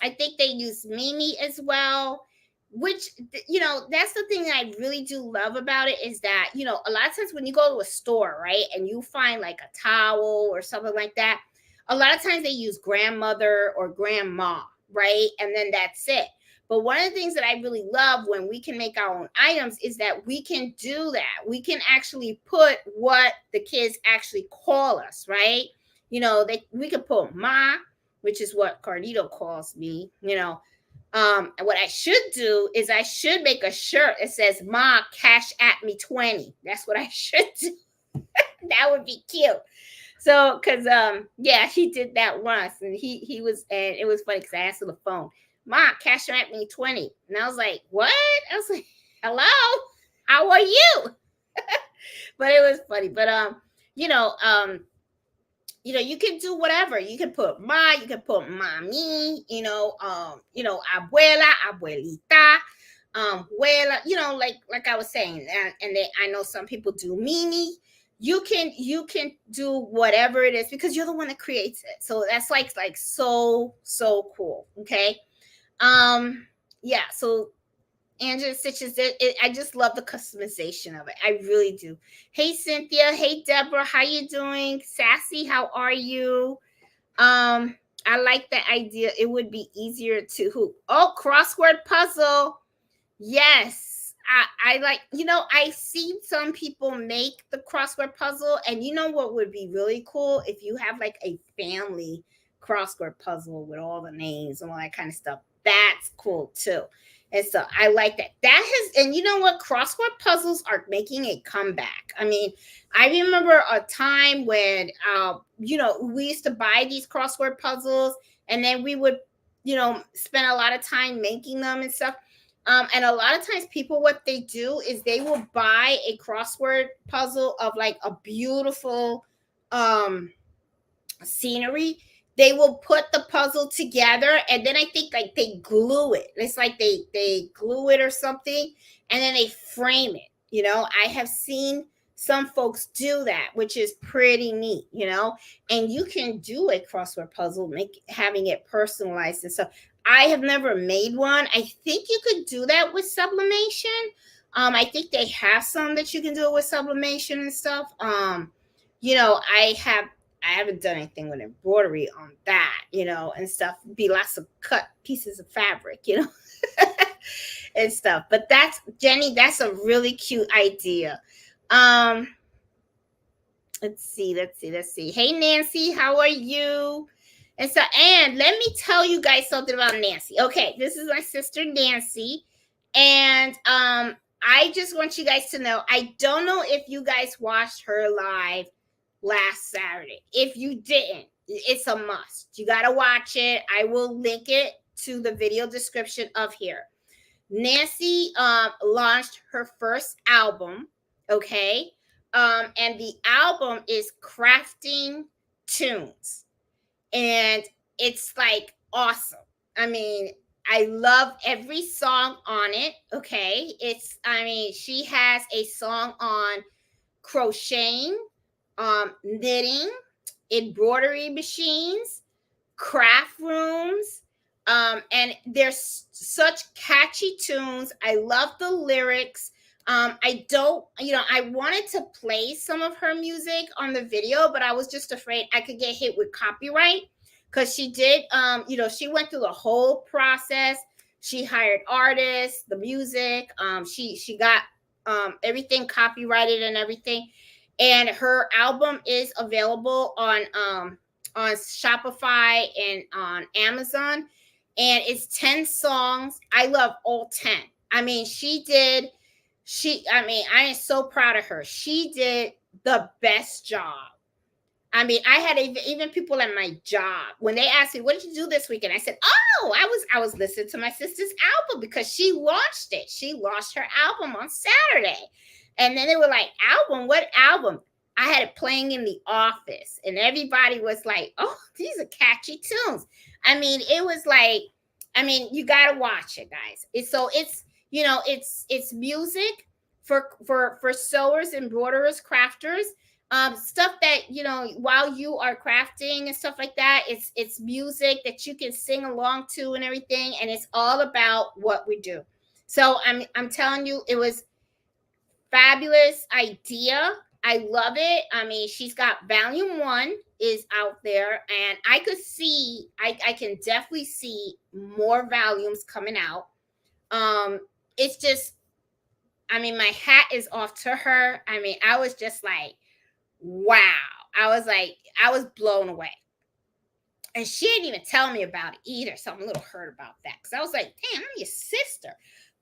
I think they use Mimi as well, which, you know, that's the thing that I really do love about it is that, you know, a lot of times when you go to a store, right, and you find like a towel or something like that, a lot of times they use grandmother or grandma, right? And then that's it. But one of the things that I really love when we can make our own items is that we can do that. We can actually put what the kids actually call us, right? You know, we could put ma, which is what Cardito calls me, you know. What I should do is I should make a shirt that says Ma, cash at me 20. That's what I should do. That would be cute. So, because yeah, he did that once and he was, and it was funny because I asked on the phone, Ma, cash at me 20. And I was like, what? I was like, hello, how are you? But it was funny. But you know, you can do whatever. You can put ma, you can put mami, abuela, abuelita, abuela, like I was saying, and I know some people do mimi. You can do whatever it is because you're the one that creates it. So that's like so cool. Okay. Yeah. So Angela Stitches, I just love the customization of it. I really do. Hey, Cynthia. Hey, Deborah. How you doing? Sassy, how are you? I like the idea. It would be easier to hoop. Oh, crossword puzzle. Yes. I like, I see some people make the crossword puzzle. And you know what would be really cool? If you have like a family crossword puzzle with all the names and all that kind of stuff. That's cool too. And so I like that. And you know what? Crossword puzzles are making a comeback. I mean, I remember a time when, we used to buy these crossword puzzles and then we would spend a lot of time making them and stuff. And a lot of times people, what they do is they will buy a crossword puzzle of like a beautiful um scenery. They will put the puzzle together, and then I think like they glue it. It's like they glue it or something, and then they frame it. I have seen some folks do that, which is pretty neat. And you can do a crossword puzzle, having it personalized and stuff. I have never made one. I think you could do that with sublimation. I think they have some that you can do it with sublimation and stuff. I haven't done anything with embroidery on that, and stuff. It'd be lots of cut pieces of fabric, and stuff. But that's Jenny, that's a really cute idea. Let's see. Hey Nancy, how are you? And let me tell you guys something about Nancy. Okay, this is my sister Nancy. And I just want you guys to know, I don't know if you guys watched her live last Saturday. If you didn't, it's a must. You got to watch it. I will link it to the video description of here. Nancy launched her first album, okay? And the album is Crafting Tunes. And it's like awesome. I mean, I love every song on it, okay? She has a song on crocheting, knitting, embroidery machines, craft rooms, and there's such catchy tunes. I love the lyrics. I wanted to play some of her music on the video, but I was just afraid I could get hit with copyright, because she did, she went through the whole process. She hired artists, the music, she got everything copyrighted and everything. And her album is available on Shopify and on Amazon. And it's 10 songs. I love all 10. I am so proud of her. She did the best job. I had even people at my job, when they asked me, what did you do this weekend? I said, oh, I was listening to my sister's album, because she launched it. She launched her album on Saturday. And then they were like, album? What album? I had it playing in the office, and everybody was like, oh, these are catchy tunes. It was like, you got to watch it, guys. It's music for sewers, embroiderers, crafters, stuff that, while you are crafting and stuff like that, it's music that you can sing along to and everything. And it's all about what we do. So I'm telling you, it was fabulous idea. I love it. She's got volume 1 is out there, and I can definitely see more volumes coming out. It's just, my hat is off to her. I was just like, wow. I was blown away. And she didn't even tell me about it either. So I'm a little hurt about that, because I was like, damn, I'm your sister.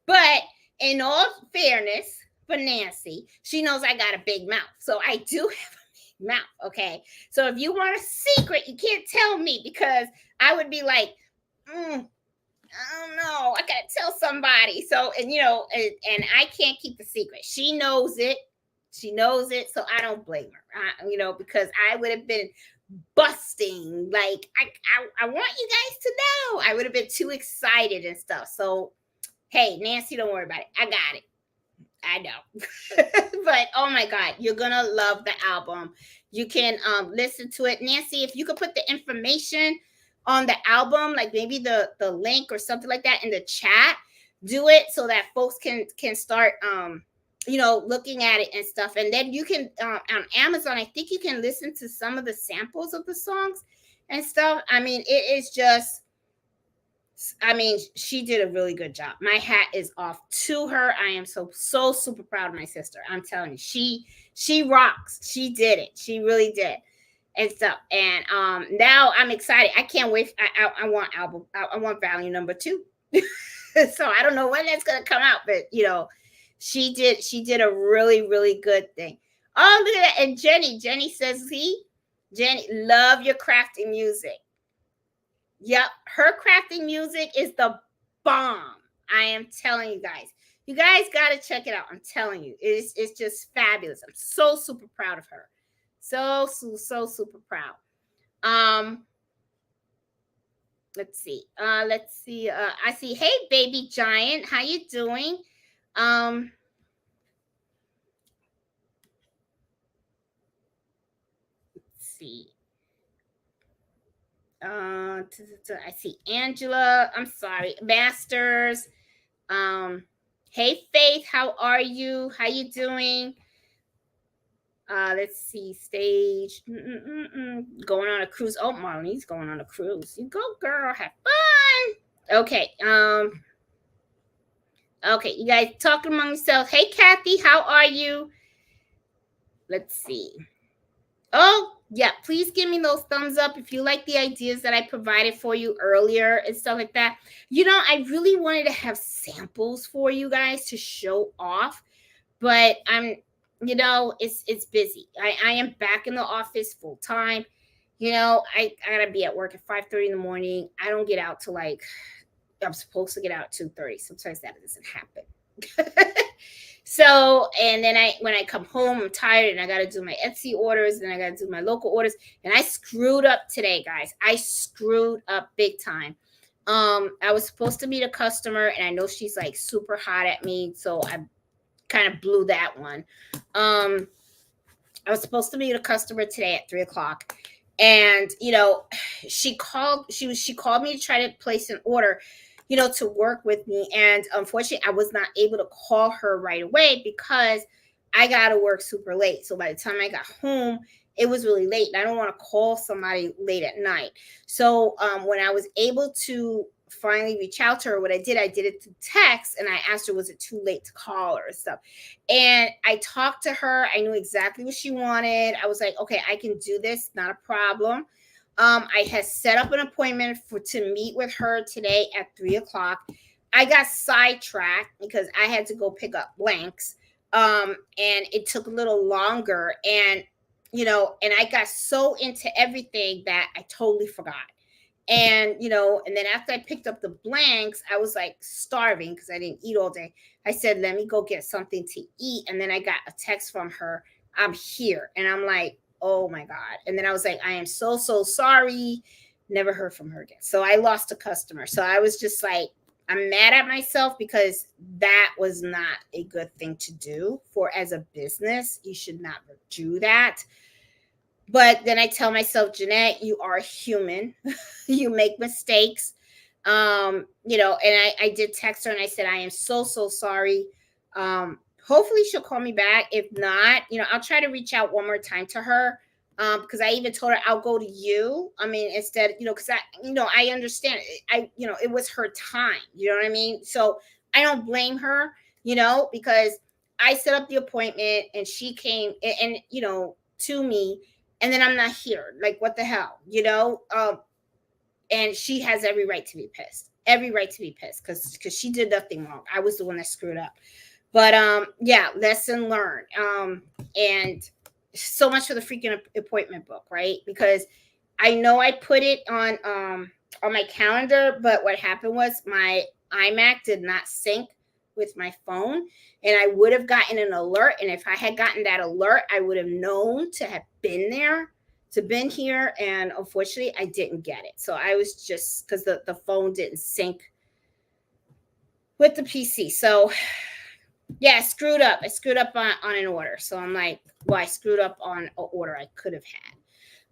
But in all fairness, for Nancy, she knows I got a big mouth. So I do have a big mouth, okay? So if you want a secret, you can't tell me, because I would be like, I don't know, I gotta tell somebody. So, and I can't keep the secret. She knows it. So I don't blame her, because I would have been busting. Like, I want you guys to know. I would have been too excited and stuff. So, hey, Nancy, don't worry about it. I got it. I know. But oh my God, you're gonna love the album. You can listen to it. Nancy, if you could put the information on the album, like maybe the link or something like that in the chat, do it so that folks can start looking at it and stuff. And then you can on Amazon, I think you can listen to some of the samples of the songs and stuff. It is just, she did a really good job. My hat is off to her. I am so super proud of my sister. I'm telling you, she rocks. She did it. She really did. And stuff. And now I'm excited. I can't wait. I want album. I want volume number 2. So I don't know when that's gonna come out, but she did a really, really good thing. Oh, look at that. And Jenny says, Jenny, love your crafting music. Yep, her crafting music is the bomb. I am telling you guys. You guys got to check it out. I'm telling you, it's just fabulous. I'm so super proud of her. So super proud. Um, let's see. Let's see. I see. Hey, baby giant, how you doing? Um, let's see. I see Angela. I'm sorry, Masters. Hey Faith, how are you? How you doing? Let's see, stage. Going on a cruise. Oh, Marlene's going on a cruise. You go, girl. Have fun. Okay. Okay, you guys talking among yourselves. Hey Kathy, how are you? Let's see. Oh, yeah, please give me those thumbs up if you like the ideas that I provided for you earlier and stuff like that. I really wanted to have samples for you guys to show off, but it's busy. I am back in the office full time. I gotta be at work at 5:30 in the morning. I don't get out till like I'm supposed to get out at 2:30. Sometimes that doesn't happen. So, and then when I come home, I'm tired and I got to do my Etsy orders and I got to do my local orders. And I screwed up today, guys. I screwed up big time. I was supposed to meet a customer and I know she's like super hot at me. So I kind of blew that one. I was supposed to meet a customer today at 3 o'clock. And, she called me to try to place an order, to work with me. And unfortunately, I was not able to call her right away because I got to work super late. So by the time I got home, it was really late. And I don't want to call somebody late at night. So when I was able to finally reach out to her, what I did it through text, and I asked her, was it too late to call her and stuff? And I talked to her. I knew exactly what she wanted. I was like, okay, I can do this, not a problem. I had set up an appointment to meet with her today at 3 o'clock. I got sidetracked because I had to go pick up blanks. And it took a little longer. And I got so into everything that I totally forgot. And then after I picked up the blanks, I was like starving because I didn't eat all day. I said, let me go get something to eat. And then I got a text from her, I'm here. And I'm like, oh my God. And then I was like, I am so sorry. Never heard from her again. So I lost a customer. So I was just like, I'm mad at myself because that was not a good thing to do for as a business. You should not do that. But then I tell myself, Jeanette, you are human. You make mistakes. And I did text her and I said, I am so sorry. Hopefully she'll call me back. If not, I'll try to reach out one more time to her. Because I even told her I'll go to you. I mean, instead, because I understand. It was her time. You know what I mean? So I don't blame her, because I set up the appointment and she came and to me, and then I'm not here. Like, what the hell, and she has every right to be pissed. Every right to be pissed because she did nothing wrong. I was the one that screwed up. But yeah, lesson learned. And so much for the freaking appointment book, right? Because I know I put it on my calendar, but what happened was my iMac did not sync with my phone, and I would have gotten an alert. And if I had gotten that alert, I would have known to have been there, to been here. And unfortunately, I didn't get it. So I was just because the phone didn't sync with the PC. So yeah, I screwed up. I screwed up on an order. So I'm like, well, I screwed up on an order I could have had.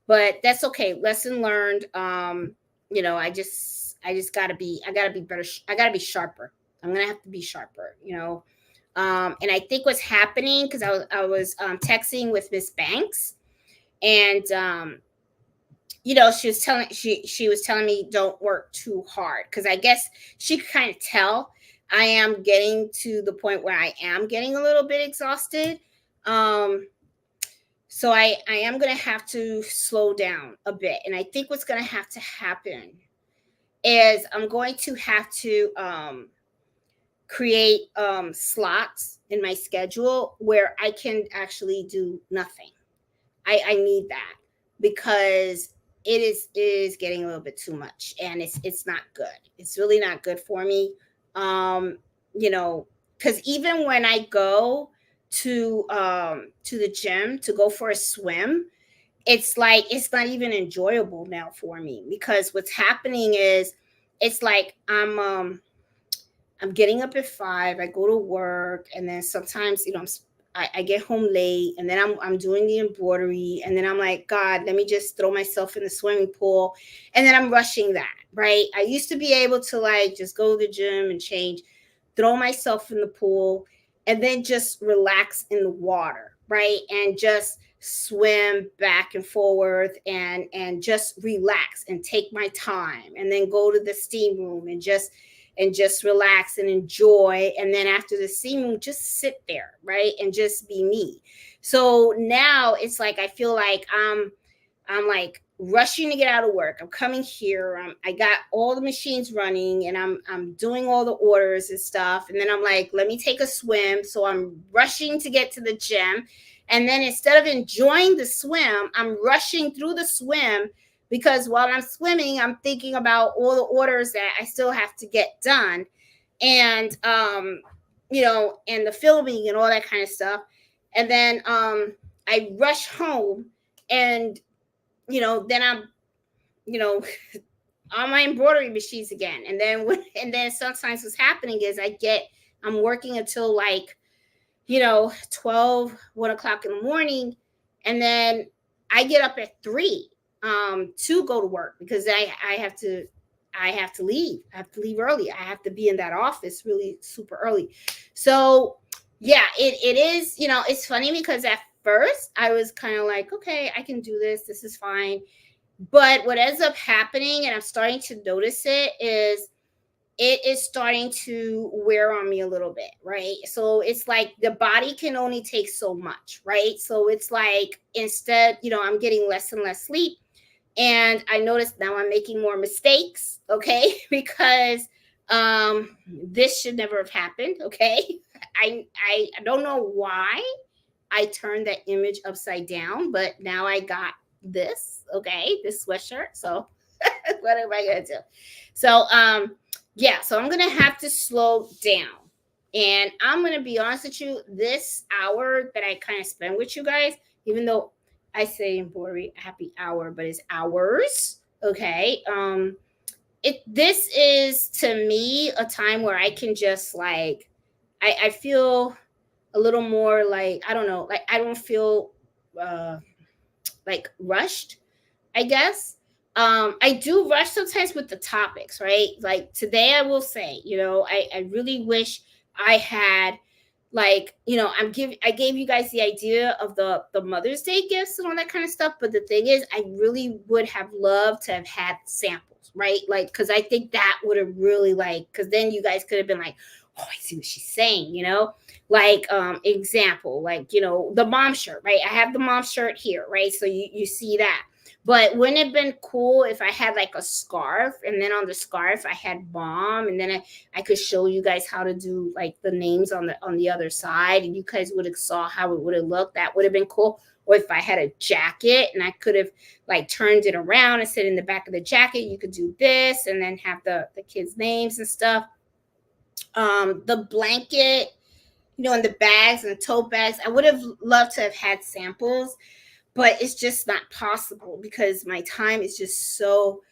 But that's okay. Lesson learned. I just gotta be better. I gotta be sharper. I'm gonna have to be sharper, and I think what's happening, because I was texting with Miss Banks, and she was telling me don't work too hard, because I guess she could kind of tell I am getting to the point where I am getting a little bit exhausted. So I am going to have to slow down a bit. And I think what's going to have to happen is I'm going to have to create slots in my schedule where I can actually do nothing. I need that, because it is getting a little bit too much, and it's not good. It's really not good for me. Um, you know, because even when I go to the gym to go for a swim, it's like it's not even enjoyable now for me, because what's happening is it's like I'm getting up at 5. I go to work, and then sometimes, I get home late, and then I'm doing the embroidery, and then I'm like, God, let me just throw myself in the swimming pool, and then I'm rushing that, right? I used to be able to like just go to the gym and change, throw myself in the pool, and then just relax in the water, right? And just swim back and forth, and just relax and take my time, and then go to the steam room and just relax and enjoy. And then after the scene, just sit there, right? And just be me. So now it's like I feel like I'm like rushing to get out of work. I'm coming here. I got all the machines running, and I'm doing all the orders and stuff. And then I'm like, let me take a swim. So I'm rushing to get to the gym. And then instead of enjoying the swim, I'm rushing through the swim, because while I'm swimming, I'm thinking about all the orders that I still have to get done, and and the filming and all that kind of stuff. And then I rush home, and then I'm you know on my embroidery machines again. And then sometimes what's happening is I'm working until like 12, 1 o'clock in the morning. And then I get up at 3 to go to work, because I have to leave. I have to leave early. I have to be in that office really super early. So yeah, it is, it's funny, because at first I was kind of like, okay, I can do this. This is fine. But what ends up happening, and I'm starting to notice it is starting to wear on me a little bit, right? So it's like the body can only take so much, right? So it's like, instead, I'm getting less and less sleep. And I noticed now I'm making more mistakes, okay? Because this should never have happened, okay? I don't know why I turned that image upside down, but now I got this, okay? This sweatshirt. So what am I gonna do? So yeah, so I'm gonna have to slow down. And I'm gonna be honest with you, this hour that I kind of spend with you guys, even though I say embroidery happy hour, but it's hours, okay? This is, to me, a time where I can just like I feel a little more like, I don't know, like I don't feel uh like rushed, I guess. I do rush sometimes with the topics, right? Like today, I will say, I really wish I had, like, I gave you guys the idea of the Mother's Day gifts and all that kind of stuff. But the thing is, I really would have loved to have had samples, right? Like, because I think that would have really, like, because then you guys could have been like, oh, I see what she's saying, like example, like, the mom shirt, right? I have the mom shirt here, right? So you see that. But wouldn't it have been cool if I had like a scarf, and then on the scarf I had mom, and then I could show you guys how to do like the names on the other side, and you guys would have saw how it would have looked. That would have been cool. Or if I had a jacket and I could have like turned it around and said in the back of the jacket, you could do this, and then have the kids' names and stuff. The blanket, and the bags and the tote bags, I would have loved to have had samples, but it's just not possible because my time is just so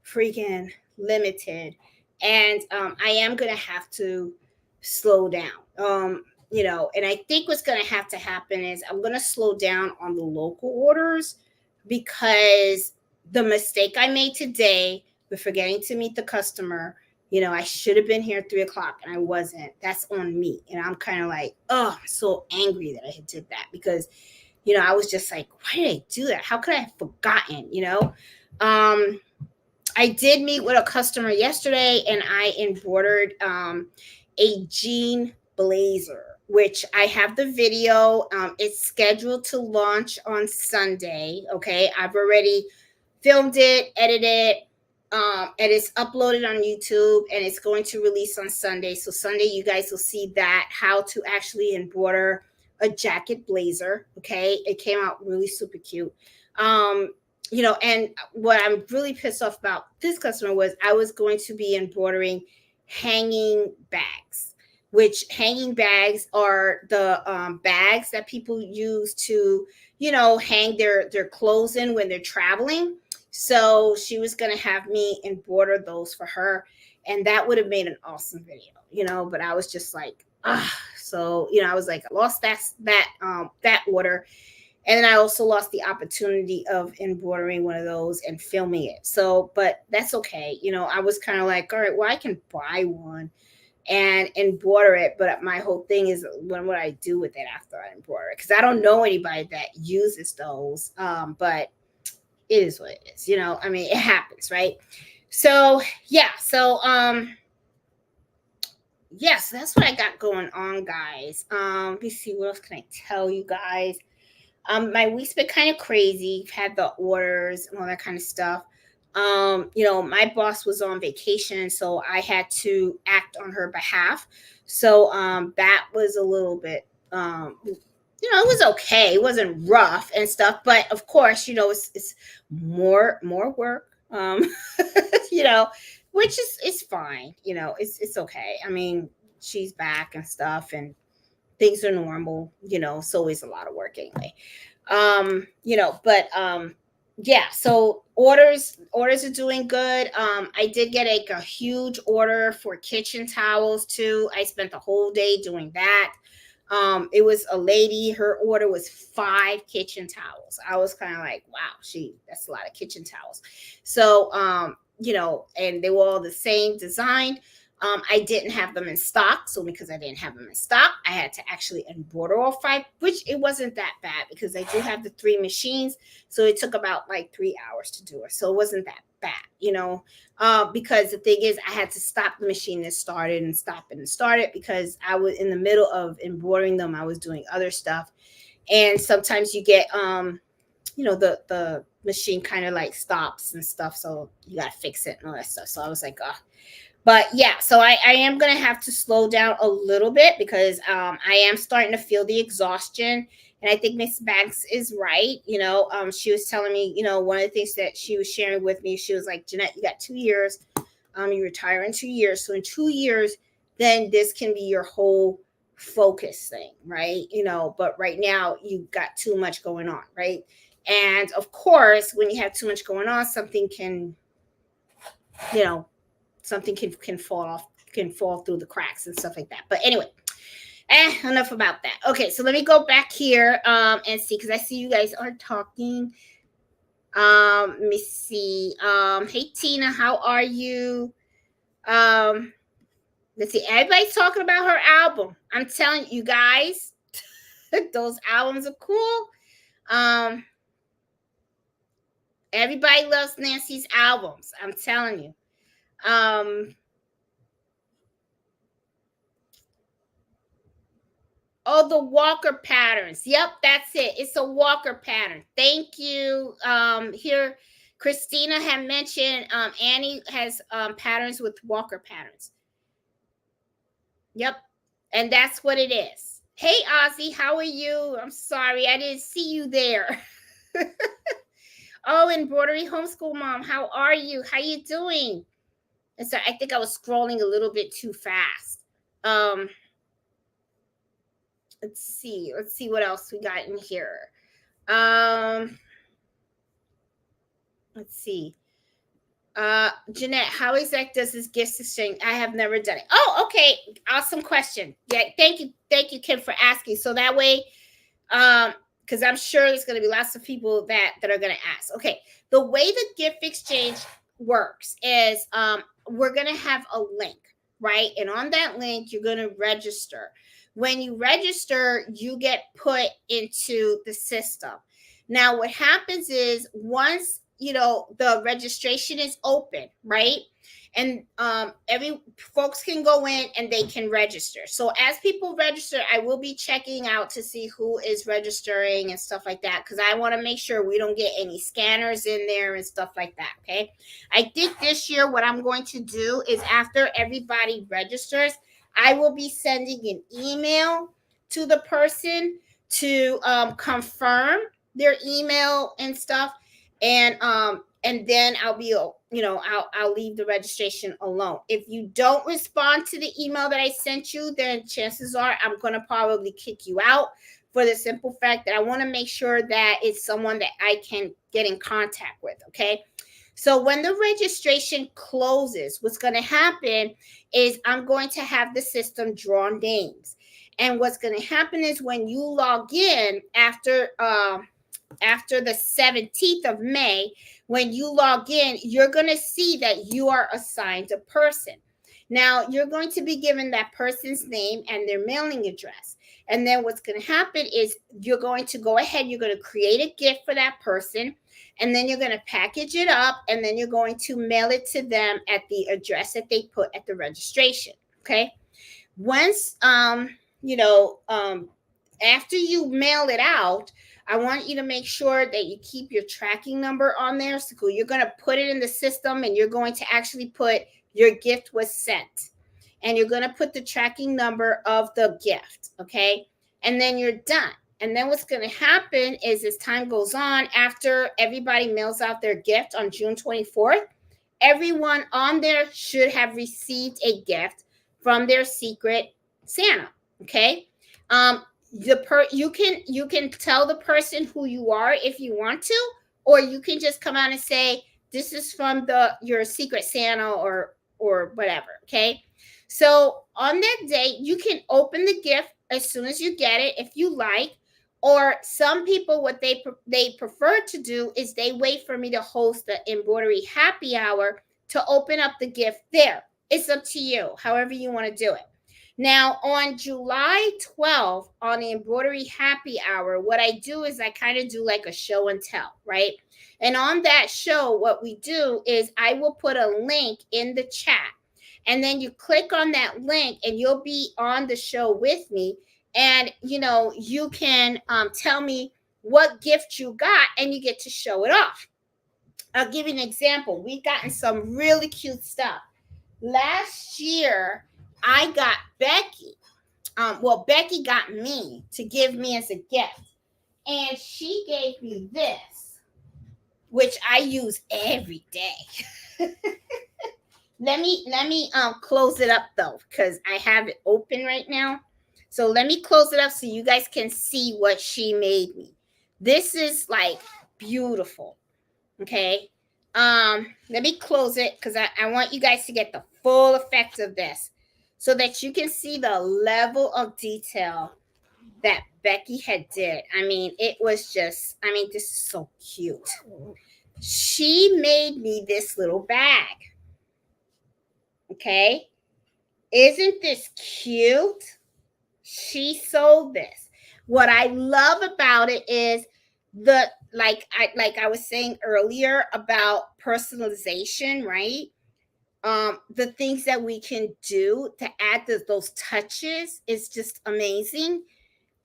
freaking limited. And I am going to have to slow down. And I think what's going to have to happen is I'm going to slow down on the local orders, because the mistake I made today with forgetting to meet the customer, I should have been here at 3 o'clock and I wasn't. That's on me. And I'm kind of like, oh, I'm so angry that I did that, because I was just like, why did I do that? How could I have forgotten, I did meet with a customer yesterday, and I embroidered a jean blazer, which I have the video. It's scheduled to launch on Sunday. Okay. I've already filmed it, edited it, and it's uploaded on YouTube, and it's going to release on Sunday. So Sunday, you guys will see that, how to actually embroider a jacket blazer. Okay. It came out really super cute. And what I'm really pissed off about this customer was I was going to be embroidering hanging bags, which hanging bags are the bags that people use to, hang their clothes in when they're traveling. So she was going to have me embroider those for her. And that would have made an awesome video, but I was just like, ah. So, I was like, I lost that order. And then I also lost the opportunity of embroidering one of those and filming it. So, but that's okay. I was kind of like, all right, well, I can buy one and embroider it. But my whole thing is, what would I do with it after I embroider it? Because I don't know anybody that uses those. But it is what it is. I mean, it happens, right? So, yeah. So, yes, that's what I got going on, guys. Let me see, what else can I tell you guys? My week's been kind of crazy. Had the orders and all that kind of stuff. My boss was on vacation, so I had to act on her behalf. So that was a little bit it was okay. It wasn't rough and stuff, but of course, it's more work. You know, which is it's fine. It's okay. I mean, she's back and stuff, and things are normal. It's always a lot of work anyway. But yeah, so orders are doing good. I did get a huge order for kitchen towels too. I spent the whole day doing that. It was a lady, her order was 5 kitchen towels. I was kind of like, wow, that's a lot of kitchen towels. So and they were all the same design. I didn't have them in stock. So because I didn't have them in stock, I had to actually embroider all 5, which it wasn't that bad because I do have the 3 machines. So it took about like 3 hours to do it. So it wasn't that bad, because the thing is I had to stop the machine and start it and stop it and start it because I was in the middle of embroidering them. I was doing other stuff. And sometimes you get, the machine kind of like stops and stuff. So you got to fix it and all that stuff. So I was like, oh. But yeah, so I am going to have to slow down a little bit because I am starting to feel the exhaustion. And I think Miss Banks is right. She was telling me, one of the things that she was sharing with me, she was like, Jeanette, you got 2 years. You retire in 2 years. So in 2 years, then this can be your whole focus thing, right? But right now you've got too much going on, right? And of course, when you have too much going on, something can, something can fall through the cracks and stuff like that. But anyway, enough about that. Okay, so let me go back here and see, because I see you guys are talking. Let me see. Hey Tina, how are you? Let's see. Everybody's talking about her album. I'm telling you guys, those albums are cool. Everybody loves Nancy's albums. I'm telling you. Oh, the Walker patterns. Yep, that's it. It's a Walker pattern. Thank you. Here, Christina had mentioned Annie has patterns with Walker patterns. Yep, and that's what it is. Hey, Ozzy, how are you? I'm sorry, I didn't see you there. Oh, Embroidery Homeschool Mom, how are you? How you doing? And so I think I was scrolling a little bit too fast. Let's see what else we got in here. Let's see. Jeanette, how exact does this gift exchange? I have never done it. Oh, okay. Awesome question. Yeah, thank you, Kim, for asking. So that way, because I'm sure there's going to be lots of people that are going to ask. Okay, the way the gift exchange works is we're going to have a link, right? And on that link, you're going to register. When you register, you get put into the system. Now, what happens is once the registration is open, right? And every folks can go in and they can register. So as people register, I will be checking out to see who is registering and stuff like that, because I want to make sure we don't get any scanners in there and stuff like that. Okay. I think this year what I'm going to do is after everybody registers, I will be sending an email to the person to confirm their email and stuff. And then I'll be, I'll leave the registration alone. If you don't respond to the email that I sent you, then chances are I'm going to probably kick you out, for the simple fact that I want to make sure that it's someone that I can get in contact with. Okay. So when the registration closes, what's going to happen is I'm going to have the system draw names. And what's going to happen is when you log in after the 17th of May, when you log in, you're going to see that you are assigned a person. Now, you're going to be given that person's name and their mailing address. And then what's going to happen is you're going to go ahead, you're going to create a gift for that person, and then you're going to package it up, and then you're going to mail it to them at the address that they put at the registration. Okay. Once, after you mail it out, I want you to make sure that you keep your tracking number on there. So you're going to put it in the system, and you're going to actually put your gift was sent. And you're going to put the tracking number of the gift. Okay. And then you're done. And then what's going to happen is, as time goes on, after everybody mails out their gift on June 24th, everyone on there should have received a gift from their secret Santa. Okay. You can tell the person who you are if you want to, or you can just come out and say, this is from your secret Santa or whatever. Okay. So on that day, you can open the gift as soon as you get it, if you like. Or some people, what they prefer to do is they wait for me to host the embroidery happy hour to open up the gift there. It's up to you, however you want to do it. Now, on July 12th, on the embroidery happy hour, what I do is I kind of do like a show and tell, right? And on that show, what we do is I will put a link in the chat, and then you click on that link and you'll be on the show with me. And, you can tell me what gift you got, and you get to show it off. I'll give you an example. We've gotten some really cute stuff. Last year, I got Becky. Becky got me to give me as a gift. And she gave me this, which I use every day. Let me close it up, though, because I have it open right now. So let me close it up so you guys can see what she made me. This is like beautiful. Okay. Let me close it because I want you guys to get the full effect of this, so that you can see the level of detail that Becky had did. I mean, it was just, this is so cute. She made me this little bag. Okay. Isn't this cute? She sold this. What I love about it is like I was saying earlier about personalization, right? The things that we can do to add those touches is just amazing.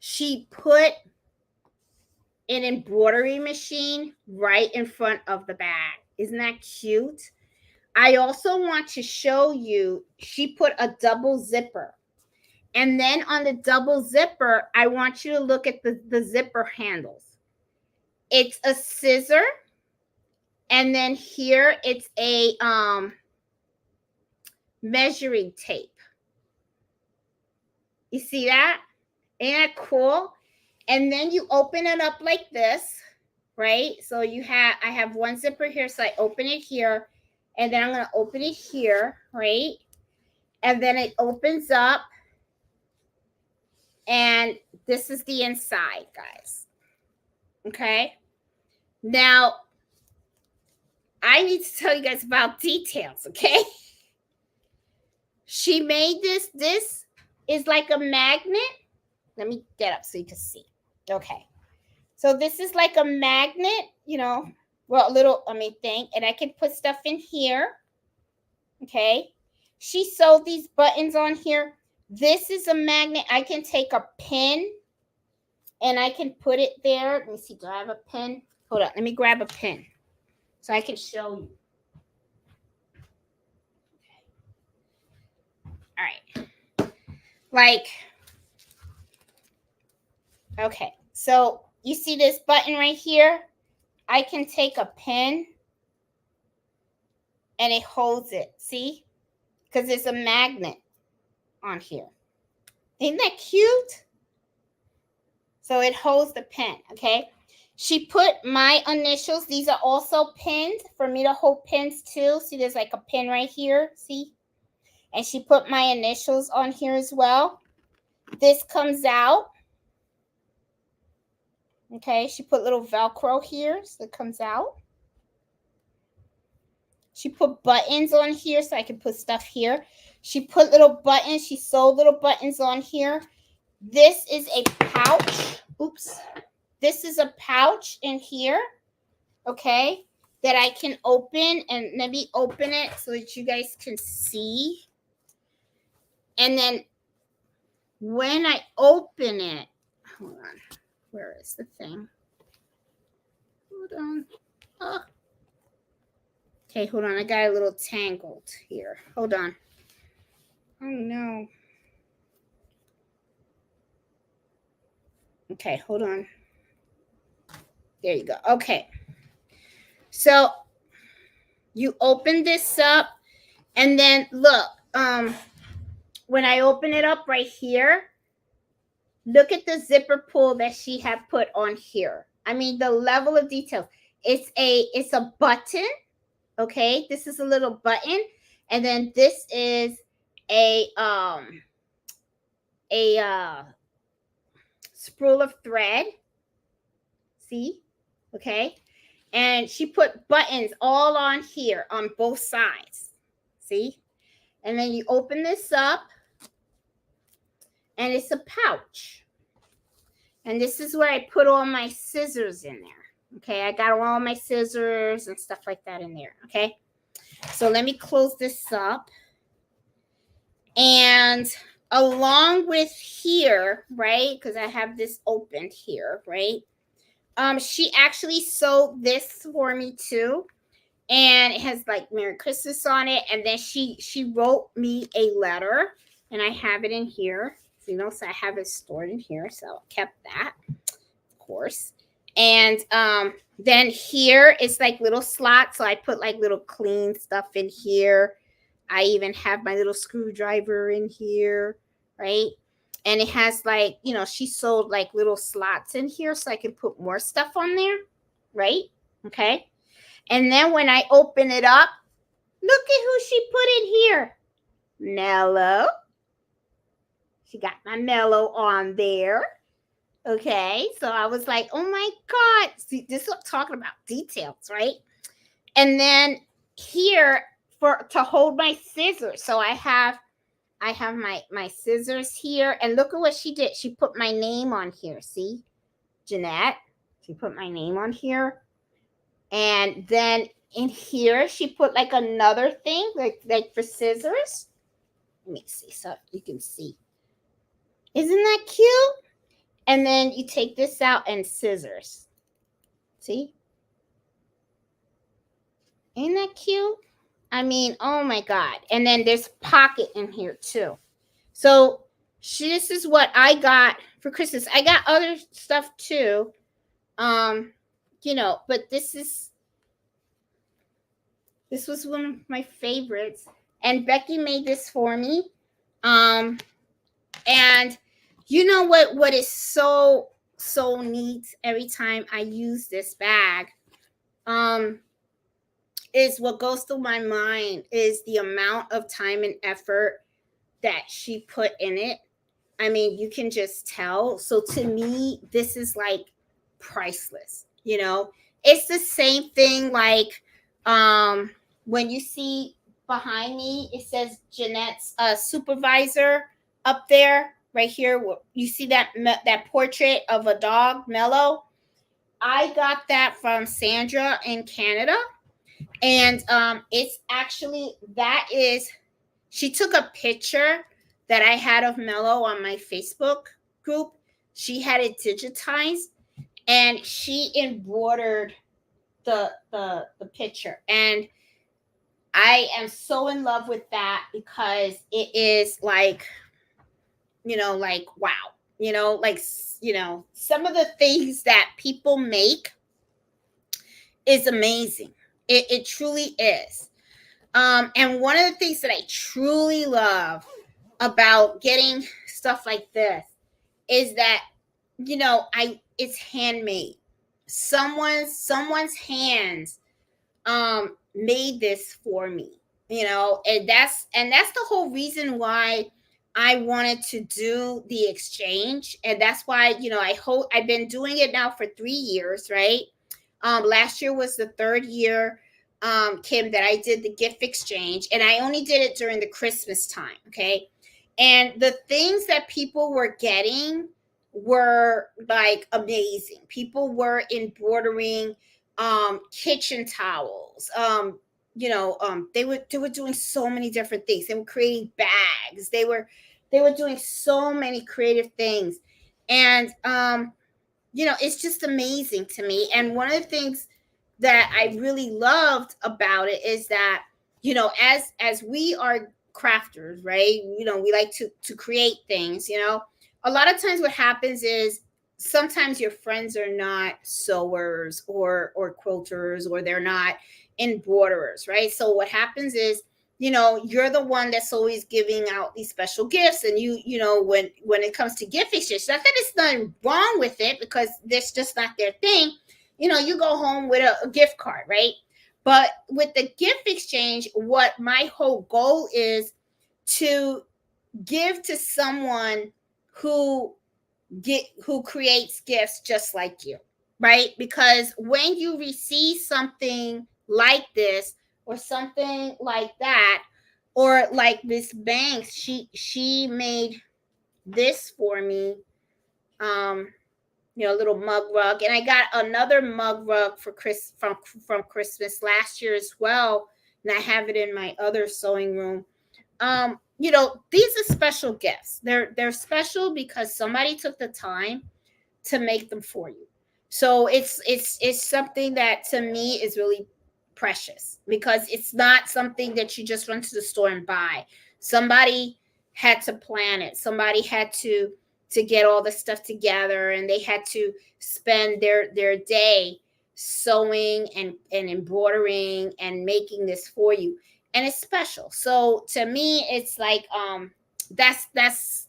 She put an embroidery machine right in front of the bag. Isn't that cute? I also want to show you, she put a double zipper. And then on the double zipper, I want you to look at the zipper handles. It's a scissor. And then here it's a measuring tape. You see that? Ain't that cool? And then you open it up like this, right? So I have one zipper here, so I open it here, and then I'm going to open it here, right? And then it opens up, and this is the inside, guys. Okay? Now, I need to tell you guys about details, okay? She made this. This is like a magnet. Let me get up so you can see. Okay. So this is like a magnet, a little, thing. And I can put stuff in here. Okay. She sewed these buttons on here. This is a magnet. I can take a pin and I can put it there. Let me see. Do I have a pin? Hold on. Let me grab a pin so I can show you. Okay. All right. Okay. So you see this button right here? I can take a pin and it holds it. See? Because there's a magnet on here. Isn't that cute? So it holds the pen, okay? She put my initials. These are also pinned for me to hold pins too. See, there's like a pin right here. See? And she put my initials on here as well. This comes out. Okay, she put little Velcro here, so it comes out. She put buttons on here so I can put stuff here. She put little buttons. She sewed little buttons on here. This is a pouch. Oops. This is a pouch in here, okay, that I can open. And let me open it so that you guys can see. And then when I open it, hold on. Where is the thing? Hold on. Oh. Okay, hold on. I got a little tangled here. Hold on. Oh, no. Okay, hold on. There you go. Okay. So you open this up, and then look, when I open it up right here, look at the zipper pull that she had put on here. I mean, the level of detail. It's a button. Okay, this is a little button, and then this is a spool of thread. See? Okay. And she put buttons all on here on both sides. See? And then you open this up, and it's a pouch. And this is where I put all my scissors in there. Okay, I got all my scissors and stuff like that in there. Okay, so let me close this up. And along with here, right, because I have this opened here, right, she actually sewed this for me too. And it has like Merry Christmas on it. And then she wrote me a letter, and I have it in here. So, so I have it stored in here. So I kept that, of course. And then here it's like little slots. So I put like little clean stuff in here. I even have my little screwdriver in here, right? And it has like, she sewed like little slots in here so I can put more stuff on there, right? Okay. And then when I open it up, look at who she put in here. Mellow. She got my Mellow on there. Okay. So I was like, oh my God. See, this is talking about details, right? And then here to hold my scissors. So I have my scissors here. And look at what she did. She put my name on here. See? Jeanette. She put my name on here. And then in here, she put like another thing, like for scissors. Let me see so you can see. Isn't that cute? And then you take this out and scissors. See? Ain't that cute? I mean, oh my God. And then there's a pocket in here too. So this is what I got for Christmas. I got other stuff too. But this was one of my favorites. And Becky made this for me. And you know what is so neat every time I use this bag? Is what goes through my mind is the amount of time and effort that she put in it. I mean, you can just tell. So to me, this is like priceless. It's the same thing like when you see behind me, it says Jeanette's supervisor up there, right here. You see that portrait of a dog, Mellow. I got that from Sandra in Canada. And it's actually, she took a picture that I had of Mellow on my Facebook group. She had it digitized, and she embroidered the picture. And I am so in love with that because it is like, like, wow, some of the things that people make, is amazing. It truly is. And one of the things that I truly love about getting stuff like this is that, I it's handmade. Someone's hands made this for me, and that's the whole reason why I wanted to do the exchange. And that's why, I've been doing it now for 3 years, right? Last year was the third year, Kim, that I did the gift exchange, and I only did it during the Christmas time. Okay. And the things that people were getting were like amazing. People were embroidering kitchen towels. They were doing so many different things. They were creating bags. They were doing so many creative things. And it's just amazing to me. And one of the things that I really loved about it is that, as we are crafters, right? We like to create things. A lot of times what happens is sometimes your friends are not sewers or quilters, or they're not embroiderers, right? So what happens is, you're the one that's always giving out these special gifts. And when it comes to gift exchange, not that it's nothing wrong with it, because that's just not their thing. You go home with a gift card, right? But with the gift exchange, what my whole goal is to give to someone who who creates gifts just like you, right? Because when you receive something like this, or something like that, or like Miss Banks, she made this for me, um a little mug rug. And I got another mug rug for from Christmas last year as well, and I have it in my other sewing room. These are special gifts. They're special because somebody took the time to make them for you. So it's something that to me is really precious, because it's not something that you just run to the store and buy. Somebody had to plan it. Somebody had to get all the stuff together, and they had to spend their day sewing and embroidering and making this for you. And it's special. So to me, it's like, that's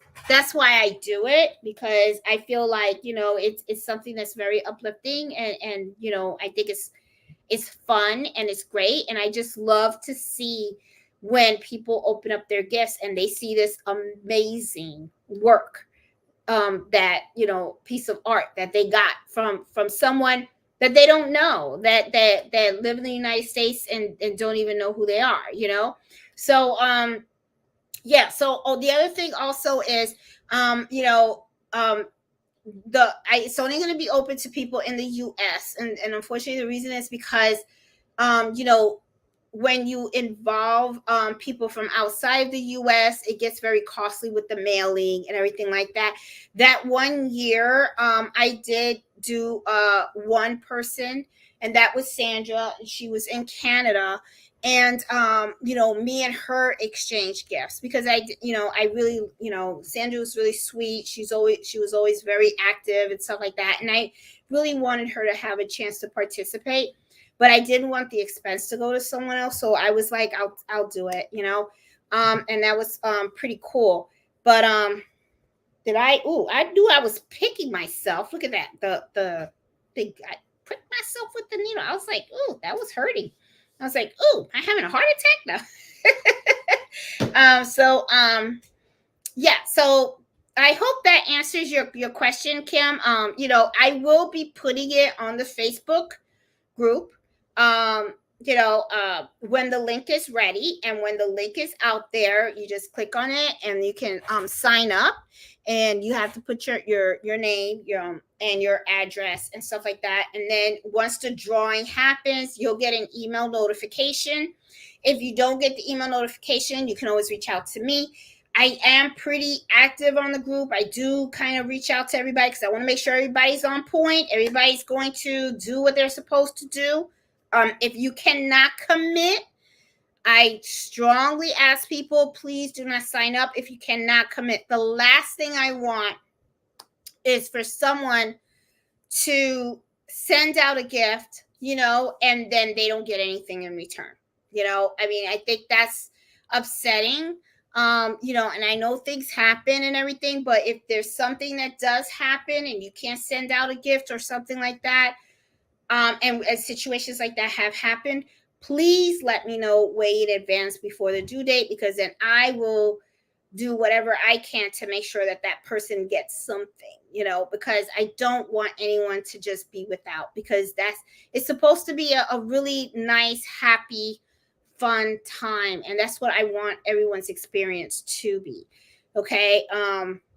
why I do it, because I feel like, it's something that's very uplifting, and I think it's fun and it's great. And I just love to see when people open up their gifts and they see this amazing work, that piece of art that they got from someone that they don't know, that live in the United States, and don't even know who they are. So yeah. So, the other thing also is, um it's only going to be open to people in the US. And unfortunately, the reason is because, um you know when you involve people from outside the US, it gets very costly with the mailing and everything like that. That one year, I did do one person, and that was Sandra. She was in Canada. And me and her exchanged gifts, because I really, Sandra was really sweet. She was always very active and stuff like that, and I really wanted her to have a chance to participate, but I didn't want the expense to go to someone else. So I was like, I'll do it. And that was pretty cool. But I knew I was picking myself. Look at that. The thing, I pricked myself with the needle. I was like, ooh, that was hurting. I was like, ooh, I'm having a heart attack now. Yeah, so I hope that answers your question, Kim. I will be putting it on the Facebook group, when the link is ready. And when the link is out there, you just click on it and you can sign up. And you have to put your name, and your address and stuff like that. And then once the drawing happens, you'll get an email notification. If you don't get the email notification, you can always reach out to me. I am pretty active on the group. I do kind of reach out to everybody, because I want to make sure everybody's on point. Everybody's going to do what they're supposed to do. If you cannot commit, I strongly ask people, please do not sign up if you cannot commit. The last thing I want is for someone to send out a gift, and then they don't get anything in return. I mean, I think that's upsetting. And I know things happen and everything, but if there's something that does happen and you can't send out a gift or something like that, and as situations like that have happened, please let me know way in advance before the due date, because then I will do whatever I can to make sure that that person gets something, because I don't want anyone to just be without, because it's supposed to be a really nice, happy, fun time. And that's what I want everyone's experience to be. Okay.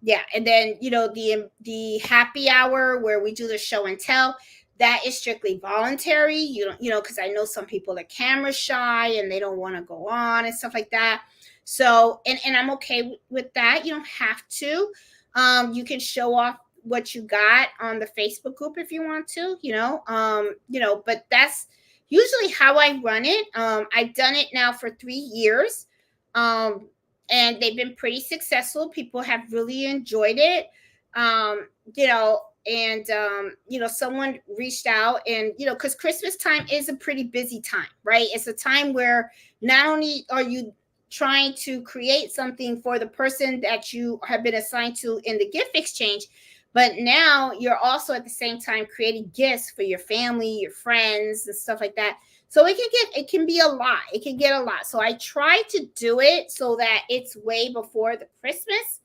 Yeah. And then, the happy hour where we do the show and tell, that is strictly voluntary. You don't, because I know some people are camera shy and they don't want to go on and stuff like that. So, and I'm okay with that. You don't have to. You can show off what you got on the Facebook group if you want to, but that's usually how I run it. I've done it now for 3 years. And they've been pretty successful. People have really enjoyed it. Someone reached out, and because Christmas time is a pretty busy time, right? It's a time where not only are you trying to create something for the person that you have been assigned to in the gift exchange, but now you're also at the same time creating gifts for your family, your friends, and stuff like that. So it can be a lot. It can get a lot. So I try to do it so that it's way before the Christmas.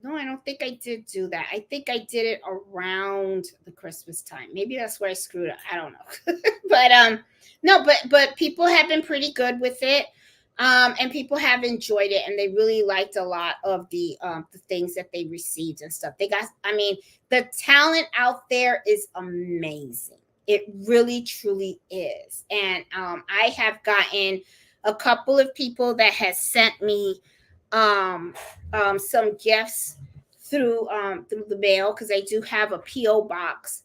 No, I don't think I did do that. I think I did it around the Christmas time. Maybe that's where I screwed up. I don't know. But no, but people have been pretty good with it. And people have enjoyed it, and they really liked a lot of the things that they received and stuff. The talent out there is amazing. It really, truly is. And I have gotten a couple of people that has sent me some gifts through the mail, because I do have a PO box,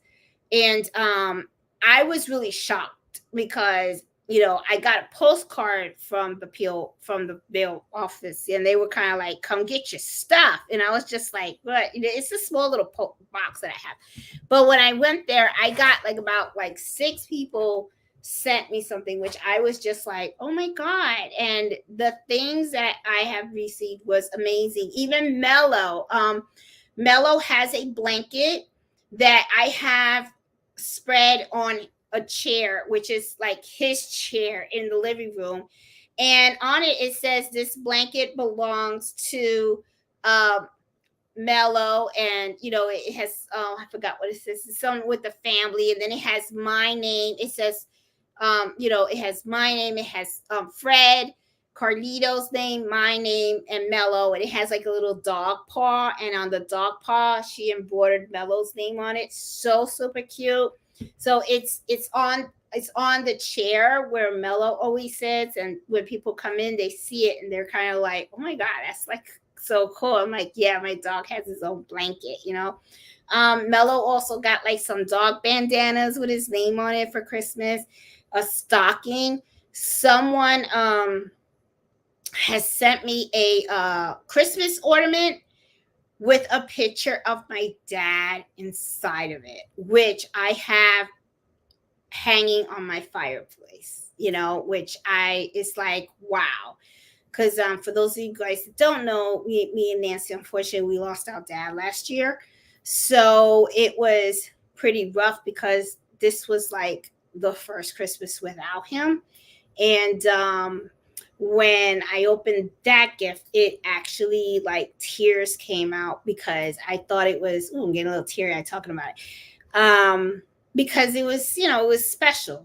and I was really shocked because I got a postcard from the mail office, and they were kind of like, "Come get your stuff," and I was just like, "What?" It's a small little box that I have, but when I went there, I got about 6 people sent me something, which I was just like, oh my God. And the things that I have received was amazing. Even Mello has a blanket that I have spread on a chair, which is like his chair in the living room. And on it says, "This blanket belongs to Mello," and it has, I forgot what it says. It's something with the family, and then it has my name. It says, it has my name. It has Fred, Carlito's name, my name, and Mello. And it has like a little dog paw. And on the dog paw, she embroidered Mello's name on it. So super cute. So it's on the chair where Mello always sits. And when people come in, they see it and they're kind of like, oh my God, that's like so cool. I'm like, yeah, my dog has his own blanket, Mello also got some dog bandanas with his name on it for Christmas. A stocking. Someone has sent me a Christmas ornament with a picture of my dad inside of it, which I have hanging on my fireplace, which it's like, wow. Because for those of you guys that don't know, me and Nancy, unfortunately, we lost our dad last year. So it was pretty rough, because this was the first Christmas without him. And when I opened that gift, it actually tears came out, because I thought it was, I'm getting a little teary-eyed talking about it. Because it was, it was special,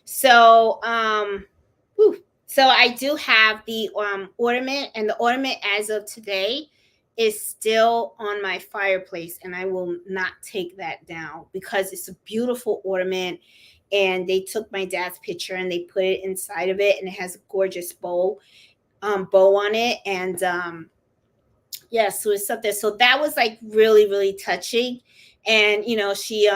So so I do have the ornament, and the ornament as of today is still on my fireplace, and I will not take that down, because it's a beautiful ornament. And they took my dad's picture and they put it inside of it, and it has a gorgeous bow on it. And so it's something. So that was really, really touching. And she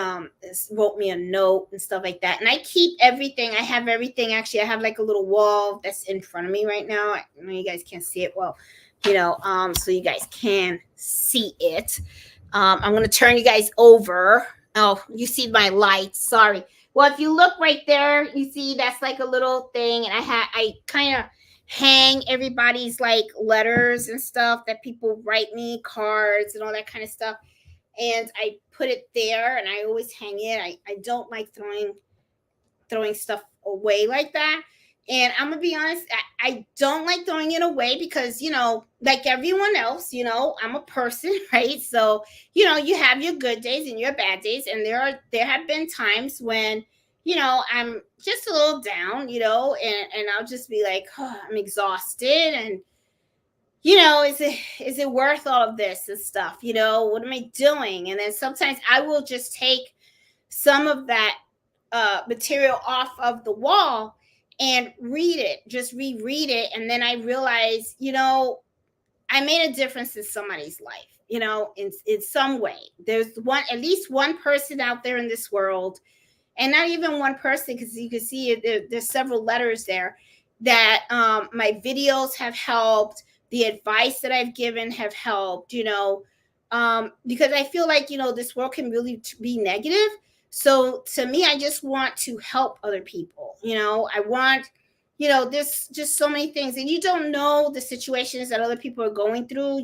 wrote me a note and stuff like that. And I keep everything. I have everything. Actually, I have a little wall that's in front of me right now. I know you guys can't see it well, so you guys can see it. I'm going to turn you guys over Oh, you see my lights. Sorry. Well, if you look right there, you see that's like a little thing, and I kind of hang everybody's like letters and stuff that people write me, cards and all that kind of stuff. And I put it there, and I always hang it. I don't like throwing stuff away like that. And I'm gonna be honest, I don't like throwing it away because, like everyone else, I'm a person, right? So, you have your good days and your bad days, and there have been times when, I'm just a little down, and I'll just be like, oh, I'm exhausted, and is it worth all of this and stuff? What am I doing? And then sometimes I will just take some of that material off of the wall and read it, just reread it. And then I realize, I made a difference in somebody's life, in some way. There's at least one person out there in this world, and not even one person, because you can see there's several letters there, that my videos have helped, the advice that I've given have helped, because I feel like, this world can really be negative. So to me, I just want to help other people. I want, there's just so many things, and you don't know the situations that other people are going through.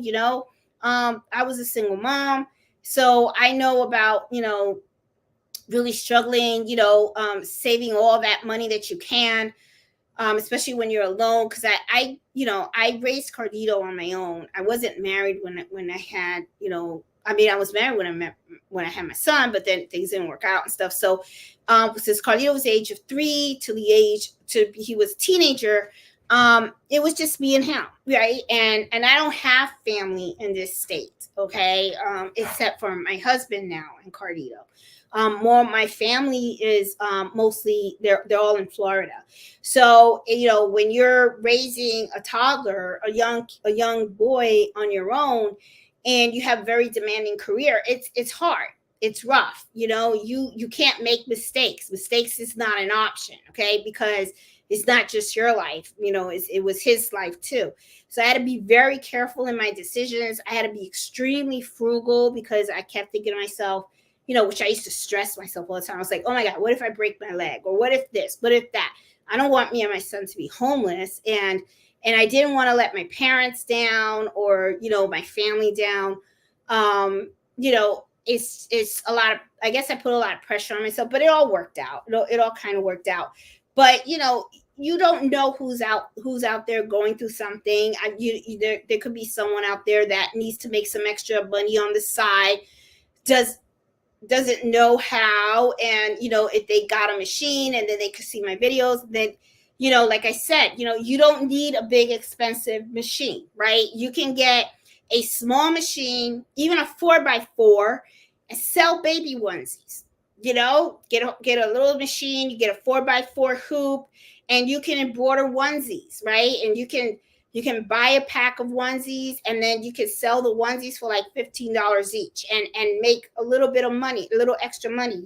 I was a single mom, so I know about, really struggling, saving all that money that you can, especially when you're alone. Because I raised Cardito on my own. I wasn't married when I had, I mean, I was married when I had my son, but then things didn't work out and stuff. So since Cardito was the age of 3 to the age to he was a teenager, it was just me and him, right? And I don't have family in this state, okay, except for my husband now and Cardito. More my family is mostly they're all in Florida. So when you're raising a toddler, a young boy on your own, and you have a very demanding career, it's hard, it's rough. You can't make mistakes. Mistakes is not an option, okay? Because it's not just your life, it was his life too. So I had to be very careful in my decisions. I had to be extremely frugal because I kept thinking to myself, which I used to stress myself all the time. I was like, oh my God, what if I break my leg? Or what if this? What if that? I don't want me and my son to be homeless. And I didn't want to let my parents down or, my family down. It's a lot of, I guess I put a lot of pressure on myself, but it all worked out. It all kind of worked out. But, you don't know who's out there going through something. There could be someone out there that needs to make some extra money on the side, doesn't know how, and if they got a machine and then they could see my videos, then like I said, you don't need a big expensive machine, right? You can get a small machine, even a 4x4, and sell baby onesies. Get a little machine, you get a 4x4 hoop, and you can embroider onesies, right? And you can buy a pack of onesies, and then you can sell the onesies for like $15 each, and make a little bit of money, a little extra money,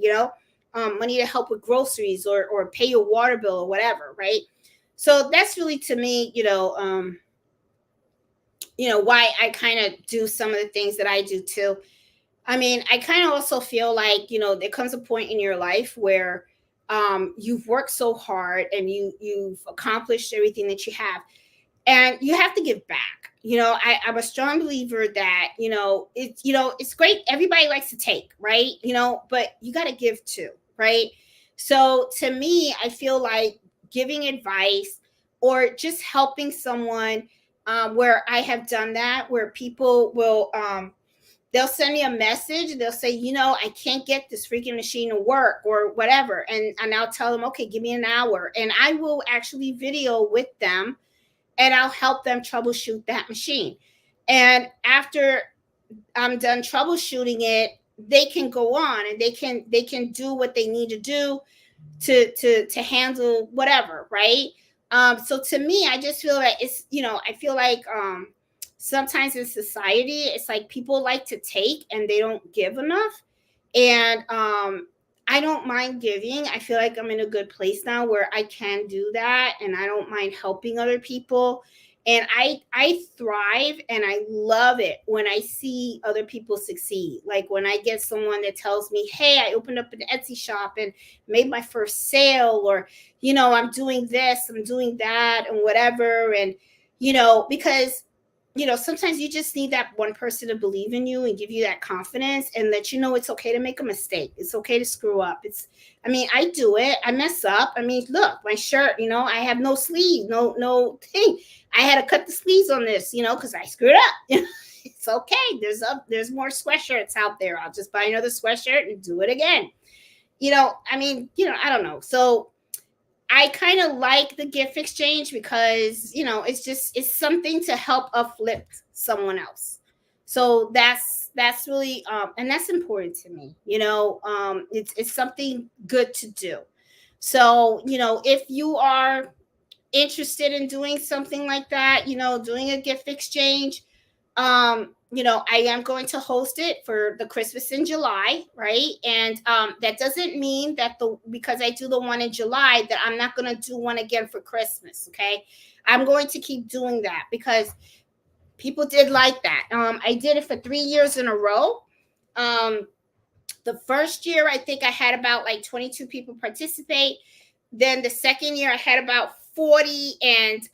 money to help with groceries or pay your water bill or whatever, right? So that's really, to me, why I kind of do some of the things that I do too. I mean, I kind of also feel like, there comes a point in your life where you've worked so hard and you've accomplished everything that you have, and you have to give back. I'm a strong believer that, it's great. Everybody likes to take, right? But you got to give too, right? So to me, I feel like giving advice or just helping someone, where I have done that, where people will, they'll send me a message. They'll say, I can't get this freaking machine to work or whatever. And I'll tell them, okay, give me an hour. And I will actually video with them, and I'll help them troubleshoot that machine. And after I'm done troubleshooting it, they can go on and they can do what they need to do to handle whatever, right? So to me, I just feel like I feel like sometimes in society, it's like people like to take and they don't give enough. And I don't mind giving. I feel like I'm in a good place now where I can do that, and I don't mind helping other people. And I thrive and I love it when I see other people succeed. Like when I get someone that tells me, hey, I opened up an Etsy shop and made my first sale, or, I'm doing this, I'm doing that, and whatever. And, because sometimes you just need that one person to believe in you and give you that confidence, and that it's okay to make a mistake. It's okay to screw up. I do it. I mess up. Look, my shirt, I have no sleeve, no thing. I had to cut the sleeves on this, because I screwed up. It's okay. There's more sweatshirts out there. I'll just buy another sweatshirt and do it again. I don't know. So I kind of like the gift exchange because, it's something to help uplift someone else. So that's really and that's important to me. It's something good to do. So, if you are interested in doing something like that, doing a gift exchange, I am going to host it for the Christmas in July, right? And that doesn't mean that because I do the one in July that I'm not going to do one again for Christmas. Okay, I'm going to keep doing that because people did like that. I did it for 3 years in a row. The first year, I think I had about like 22 people participate. Then the second year, I had about 40, and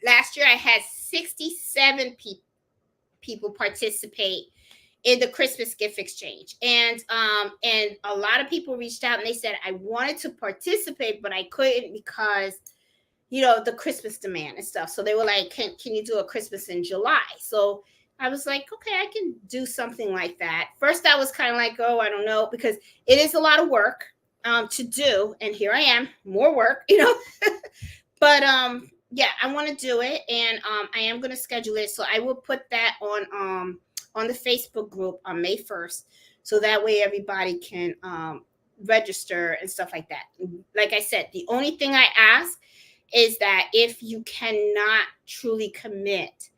last year I had 67 people participate in the Christmas gift exchange. And a lot of people reached out and they said, I wanted to participate, but I couldn't because, the Christmas demand and stuff. So they were like, can you do a Christmas in July? So I was like, okay, I can do something like that. First, I was kind of like, oh, I don't know, because it is a lot of work to do. And here I am, more work, but yeah, I want to do it, and I am going to schedule it. So I will put that on the Facebook group on May 1st, so that way everybody can register and stuff like that. Like I said, the only thing I ask is that if you cannot truly commit,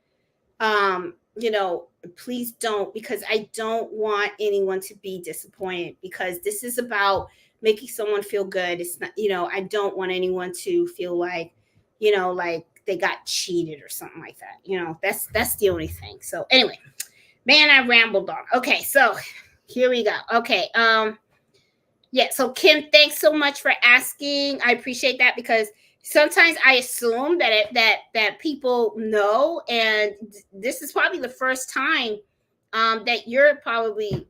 please don't, because I don't want anyone to be disappointed, because this is about making someone feel good. It's not, I don't want anyone to feel like, like they got cheated or something like that. That's the only thing. So anyway, man, I rambled on. Okay, so here we go. Okay. Yeah, so Kim, thanks so much for asking. I appreciate that, because sometimes I assume that people know, and this is probably the first time that you're probably,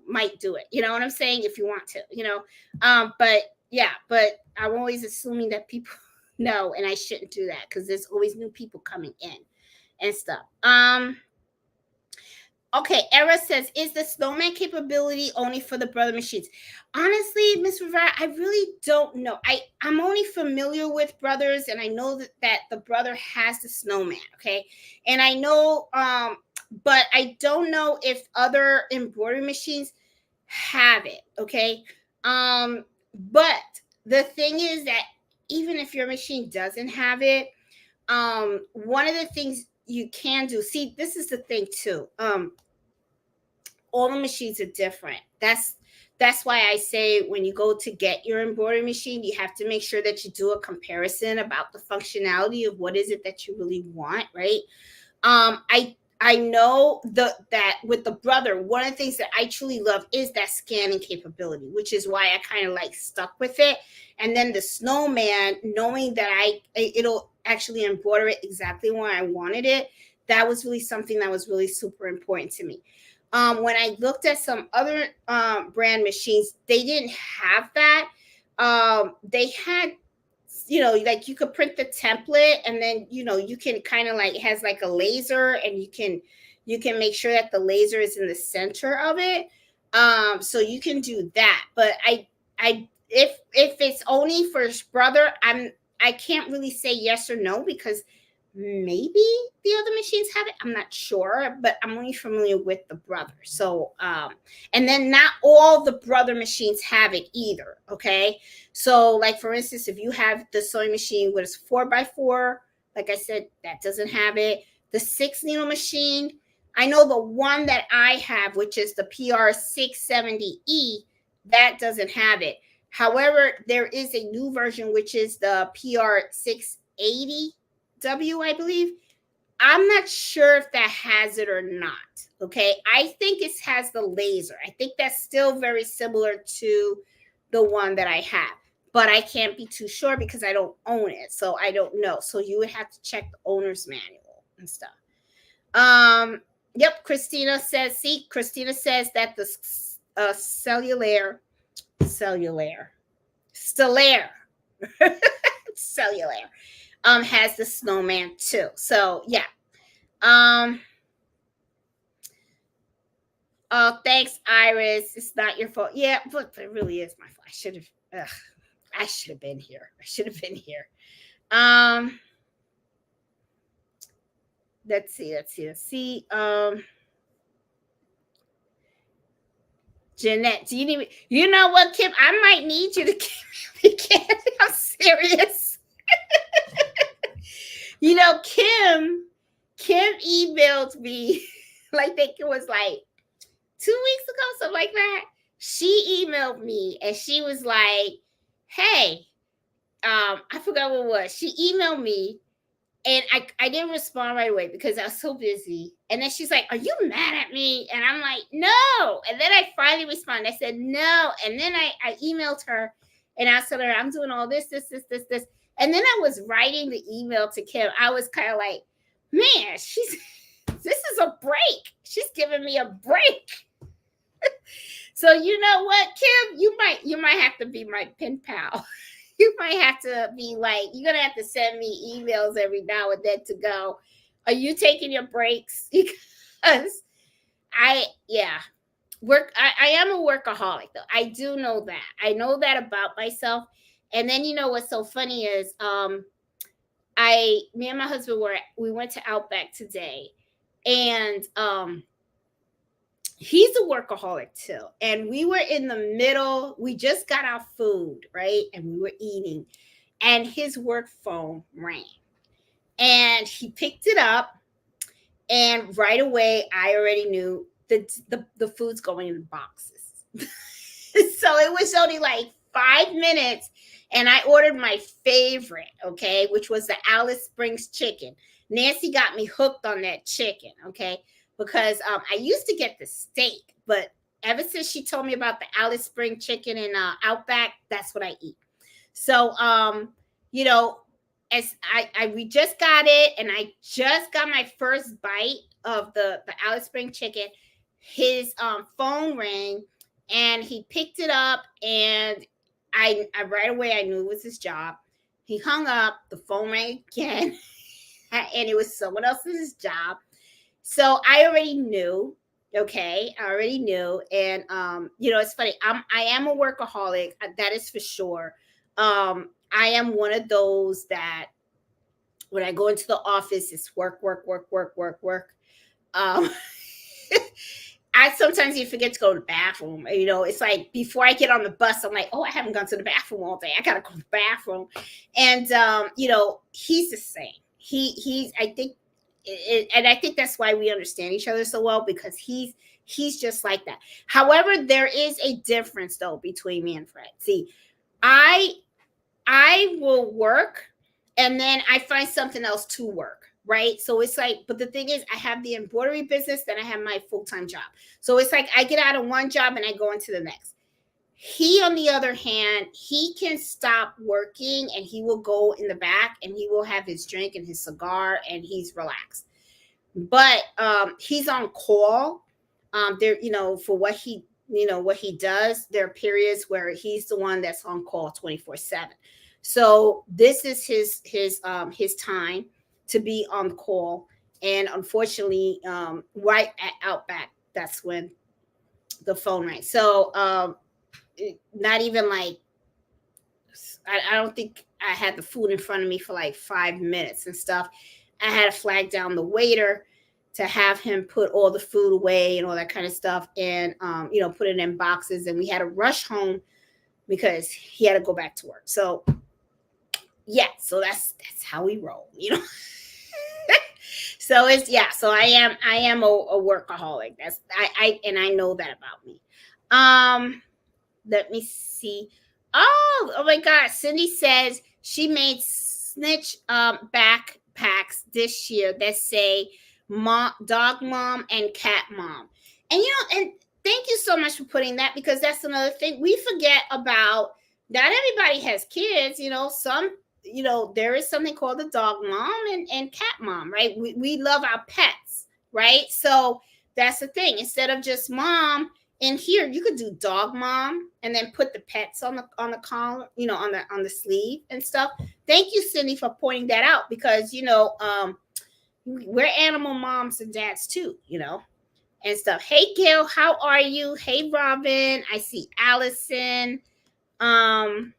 might do it. You know what I'm saying? If you want to, but yeah, but I'm always assuming that people know, and I shouldn't do that because there's always new people coming in and stuff. Okay, Era says, is the snowman capability only for the brother machines? Honestly, Miss Rivera, I really don't know. I'm only familiar with brothers, and I know that the brother has the snowman, okay? And I know, but I don't know if other embroidery machines have it, okay? But the thing is that even if your machine doesn't have it, one of the things you can do, see, this is the thing too. All the machines are different. That's why I say when you go to get your embroidery machine, you have to make sure that you do a comparison about the functionality of what is it that you really want, right? I know that with the brother, one of the things that I truly love is that scanning capability, which is why I kind of like stuck with it. And then the snowman, knowing that it'll actually embroider it exactly where I wanted it, that was really something that was really super important to me. When I looked at some other brand machines, they didn't have that. They had, like you could print the template, and then you can kind of like, it has like a laser, and you can make sure that the laser is in the center of it. So you can do that. But if it's only for brother, I can't really say yes or no, because maybe the other machines have it. I'm not sure, but I'm only familiar with the brother. So, and then not all the brother machines have it either. Okay. So like, for instance, if you have the sewing machine with a 4x4, like I said, that doesn't have it. The 6 needle machine, I know the one that I have, which is the PR 670E, that doesn't have it. However, there is a new version, which is the PR 680. I believe. I'm not sure if that has it or not. Okay. I think it has the laser. I think that's still very similar to the one that I have, but I can't be too sure because I don't own it. So I don't know. So you would have to check the owner's manual and stuff. Yep. Christina says that the cellular, stellar, cellular, has the snowman too. So yeah. Oh, thanks, Iris. It's not your fault. Yeah, but it really is my fault. I should have been here. Let's see. Jeanette, do you need me? You know what, Kim? I might need you to give me candy. I'm serious. You know, Kim emailed me, I think it was like 2 weeks ago, something like that. She emailed me and she was like, hey, I forgot what it was. She emailed me and I didn't respond right away because I was so busy. And then she's like, are you mad at me? And I'm like, no. And then I finally responded. I said, no. And then I emailed her and I told her, I'm doing all this. And then I was writing the email to Kim. I was kind of like, man, this is a break. She's giving me a break. So you know what, Kim, you might have to be my pen pal. You might have to be like, you're gonna have to send me emails every now and then to go, are you taking your breaks? Because I am a workaholic though. I do know that. I know that about myself. And then you know what's so funny is me and my husband we went to Outback today, and he's a workaholic too. And we were in the middle, we just got our food, right? And we were eating, and his work phone rang. And he picked it up, and right away I already knew the food's going in the boxes. So it was only like 5 minutes, and I ordered my favorite, okay, which was the Alice Springs chicken. Nancy got me hooked on that chicken, okay, because I used to get the steak, but ever since she told me about the Alice Spring chicken in Outback, that's what I eat. So, you know, as we just got it, and I just got my first bite of the Alice Spring chicken. His phone rang, and he picked it up, and I right away I knew it was his job. He hung up, the phone rang again, and it was someone else's job. So I already knew, okay, and you know, it's funny. I am a workaholic, that is for sure. I am one of those that when I go into the office, it's work. I sometimes even forget to go to the bathroom. You know, it's like before I get on the bus, I'm like, oh, I haven't gone to the bathroom all day. I gotta go to the bathroom. And you know, he's the same. He's I think and I think that's why we understand each other so well, because he's just like that. However, there is a difference though between me and Fred. See, I will work and then I find something else to work, right? So it's like, but the thing is, I have the embroidery business, then I have my full-time job. So it's like I get out of one job and I go into the next. He, on the other hand, he can stop working and he will go in the back and he will have his drink and his cigar and he's relaxed. But he's on call. There, you know, for what he does, there are periods where he's the one that's on call 24/7. So this is his time to be on call. And unfortunately, right at Outback, that's when the phone rang. So not even like, I don't think I had the food in front of me for like 5 minutes and stuff. I had to flag down the waiter to have him put all the food away and all that kind of stuff, and you know, put it in boxes. And we had to rush home because he had to go back to work. So yeah, so that's how we roll, you know. So it's, yeah, so I am a workaholic. That's I know that about me. Let me see. Oh my God. Cindy says she made snitch back packs this year that say mom, dog mom and cat mom. And and thank you so much for putting that, because that's another thing we forget about. Not everybody has kids, some, there is something called the dog mom and cat mom, right? We love our pets, right? So that's the thing. Instead of just mom in here, you could do dog mom and then put the pets on the collar, on the sleeve and stuff. Thank you, Cindy, for pointing that out, because we're animal moms and dads too, and stuff. Hey Gail, how are you? Hey Robin, I see Allison. Let's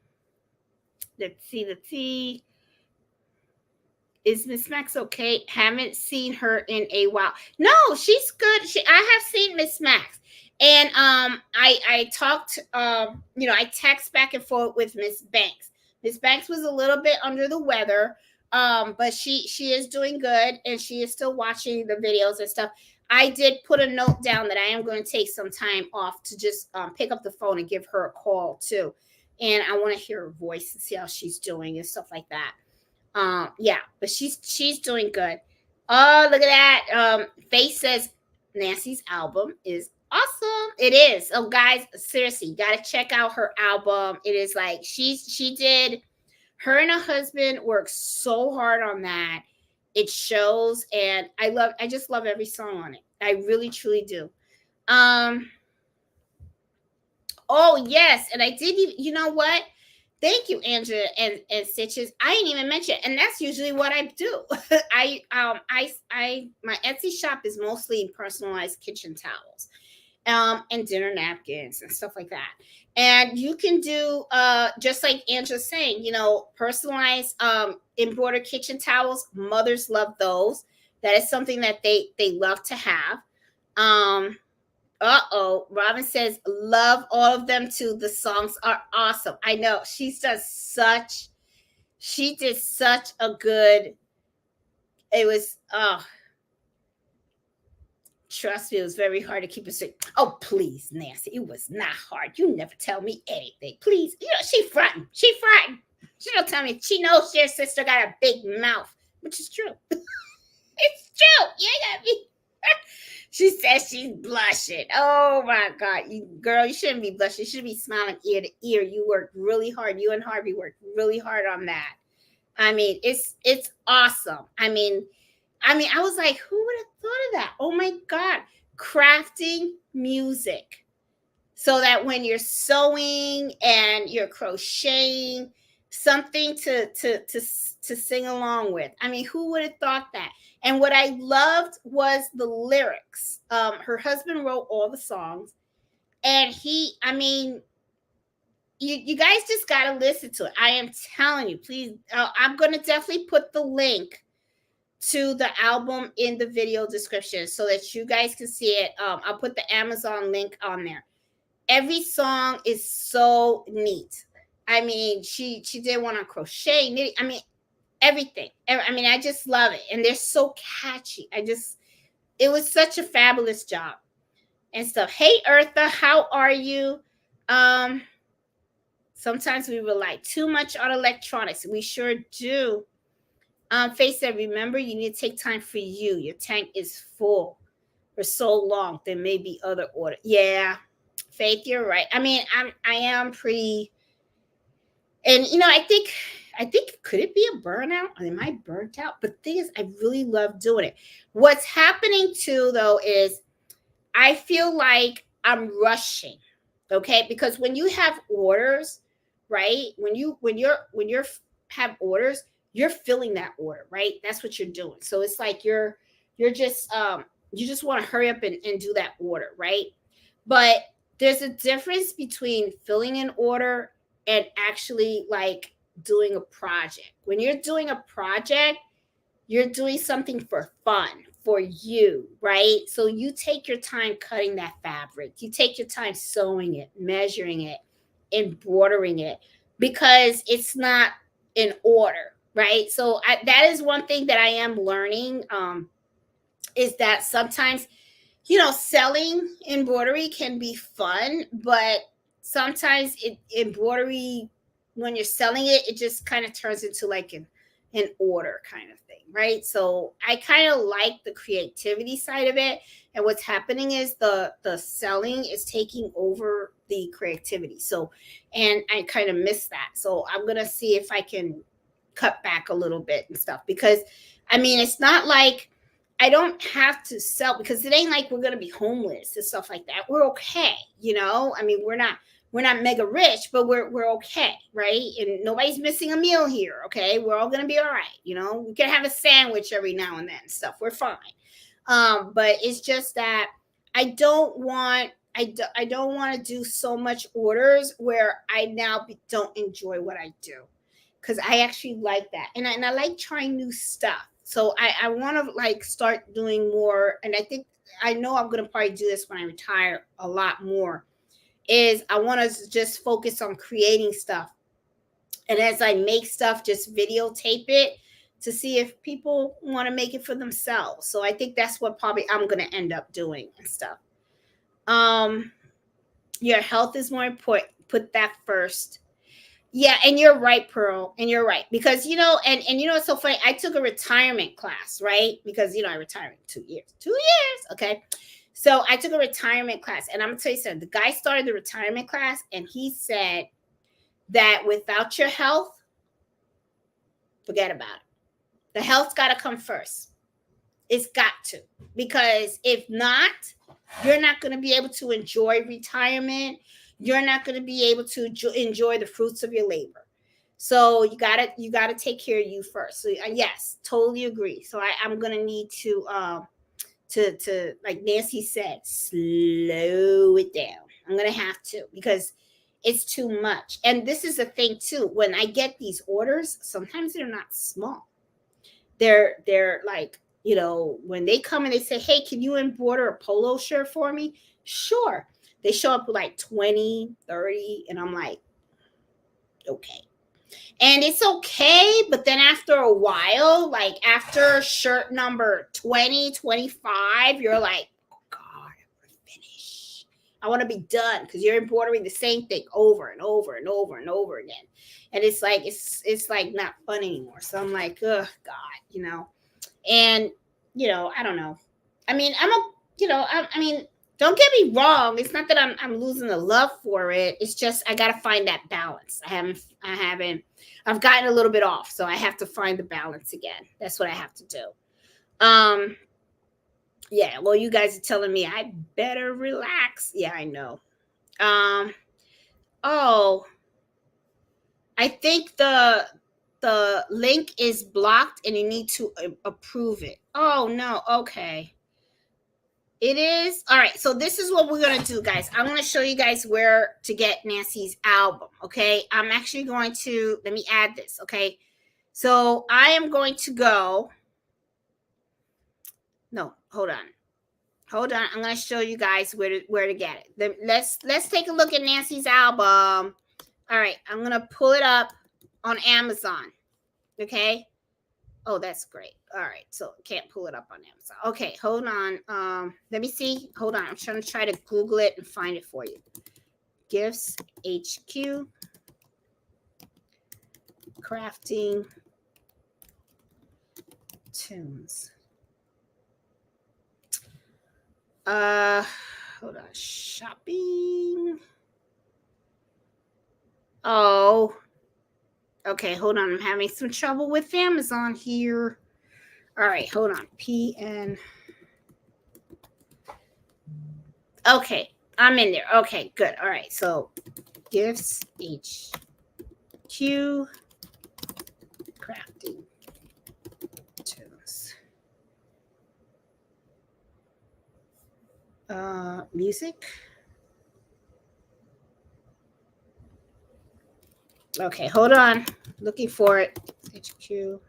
see. Is Miss Max okay? Haven't seen her in a while. No, she's good. I have seen Miss Max. And I talked, I text back and forth with Miss Banks. Miss Banks was a little bit under the weather, but she is doing good, and she is still watching the videos and stuff. I did put a note down that I am going to take some time off to just pick up the phone and give her a call too. And I want to hear her voice and see how she's doing and stuff like that. Yeah, but she's doing good. Oh, look at that. Faith says Nancy's album is awesome. It is. Oh, guys, seriously, you gotta check out her album. It is like she did. Her and her husband worked so hard on that. It shows, and I just love every song on it. I really truly do. Oh yes, and I did. You know what? Thank you, Andrea and Stitches. I didn't even mention, and that's usually what I do. My Etsy shop is mostly personalized kitchen towels, and dinner napkins and stuff like that. And you can do just like Andrea's saying, personalized embroidered kitchen towels. Mothers love those. That is something that they love to have. Robin says, love all of them too. The songs are awesome. I know. She did such a good, it was, trust me, it was very hard to keep it straight. Oh, please, Nancy, it was not hard. You never tell me anything. Please. She fronting. She don't tell me. She knows your sister got a big mouth, which is true. It's true. You got me. She says she's blushing. Oh my God, girl, you shouldn't be blushing. You should be smiling ear to ear. You worked really hard. You and Harvey worked really hard on that. I mean, it's awesome. I mean, I was like, who would have thought of that? Oh my God, crafting music so that when you're sewing and you're crocheting, something to sing along with. I mean, who would have thought that? And what I loved was the lyrics. Her husband wrote all the songs, and you guys just got to listen to it. I am telling you, please. I'm going to definitely put the link to the album in the video description so that you guys can see it. I'll put the Amazon link on there. Every song is so neat. I mean, she did one on crochet, knitting. I mean, everything. I mean, I just love it. And they're so catchy. It was such a fabulous job and stuff. Hey, Eartha, how are you? Sometimes we rely too much on electronics. We sure do. Faith said, remember, you need to take time for you. Your tank is full for so long. There may be other order. Yeah, Faith, you're right. I mean, I am pretty, and I think could it be a burnout? Am I burnt out? But the thing is, I really love doing it. What's happening too, though, is I feel like I'm rushing. Okay, because when you have orders, right? When you're have orders, you're filling that order, right? That's what you're doing. So it's like you're just you just want to hurry up and do that order, right? But there's a difference between filling an order and actually like doing a project. When you're doing a project, you're doing something for fun, for you, right? So you take your time cutting that fabric. You take your time sewing it, measuring it, embroidering it, because it's not in order, right? So that is one thing that I am learning, is that sometimes, selling embroidery can be fun, but sometimes embroidery, when you're selling it, it just kind of turns into like an order kind of thing. right? So I kind of like the creativity side of it. And what's happening is the selling is taking over the creativity. So, and I kind of miss that. So I'm gonna see if I can cut back a little bit and stuff, because I mean it's not like I don't have to sell, because it ain't like we're gonna be homeless and stuff like that. We're okay, you know. I mean, we're not mega rich, but we're okay, right? And nobody's missing a meal here. Okay, we're all gonna be all right. You know, we can have a sandwich every now and then and stuff. We're fine. But it's just that I don't want to do so much orders where I now don't enjoy what I do, because I actually like that, and I like trying new stuff. So I want to like start doing more, and I know I'm gonna probably do this when I retire a lot more. Is I want to just focus on creating stuff, and as I make stuff, just videotape it to see if people want to make it for themselves. So I think that's what probably I'm gonna end up doing and stuff. Um, your health is more important. Put that first. Yeah, and you're right, Pearl, and you're right, because and you know, it's so funny. I took a retirement class, right? Because I retired in 2 years. 2 years, okay. So I took a retirement class, and I'm gonna tell you something. The guy started the retirement class, and he said that without your health, forget about it. The health's got to come first. It's got to, because if not, you're not going to be able to enjoy retirement. You're not going to be able to enjoy the fruits of your labor. So you gotta take care of you first. So yes, totally agree. So I'm gonna need to like Nancy said, slow it down. I'm gonna have to, because it's too much. And this is the thing too. When I get these orders, sometimes they're not small. They're like, when they come and they say, hey, can you embroider a polo shirt for me? Sure. They show up with like 20, 30, and I'm like, okay. And it's okay, but then after a while, like after shirt number 20, 25, you're like, oh God, I want to finish. I want to be done, because you're embroidering the same thing over and over and over and over again. And it's like it's like not fun anymore. So I'm like, oh God, and I don't know. I mean, I mean, don't get me wrong. It's not that I'm losing the love for it. It's just I gotta find that balance. I've gotten a little bit off, so I have to find the balance again. That's what I have to do. Yeah, well, you guys are telling me I better relax. Yeah, I know. Oh, I think the link is blocked and you need to approve it. Oh no, okay. It is. All right, so this is what we're going to do, guys. I'm going to show you guys where to get Nancy's album, okay? I'm actually going to, let me add this, okay? So I am going to go, no, hold on. Hold on, I'm going to show you guys where to get it. Let's take a look at Nancy's album. All right, I'm going to pull it up on Amazon, okay? Oh, that's great. All right. So can't pull it up on Amazon. Okay, hold on. Let me see. Hold on. I'm trying to Google it and find it for you. Gifts HQ crafting tunes. Hold on. Shopping. Oh. Okay, hold on. I'm having some trouble with Amazon here. All right, hold on. PN. Okay, I'm in there. Okay, good. All right, so gifts HQ crafting tools. Music. Okay, hold on. Looking for it. HQ.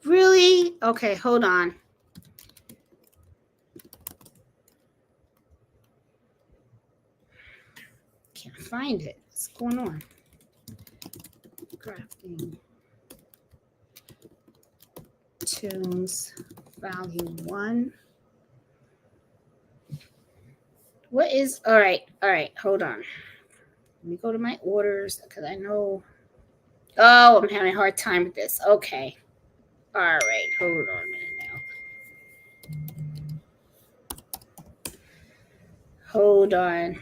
Really? Okay, hold on. Can't find it. What's going on? Crafting tunes, volume 1. What is, all right, hold on. Let me go to my orders, because I know Oh, I'm having a hard time with this. Okay. All right. Hold on a minute now. Hold on.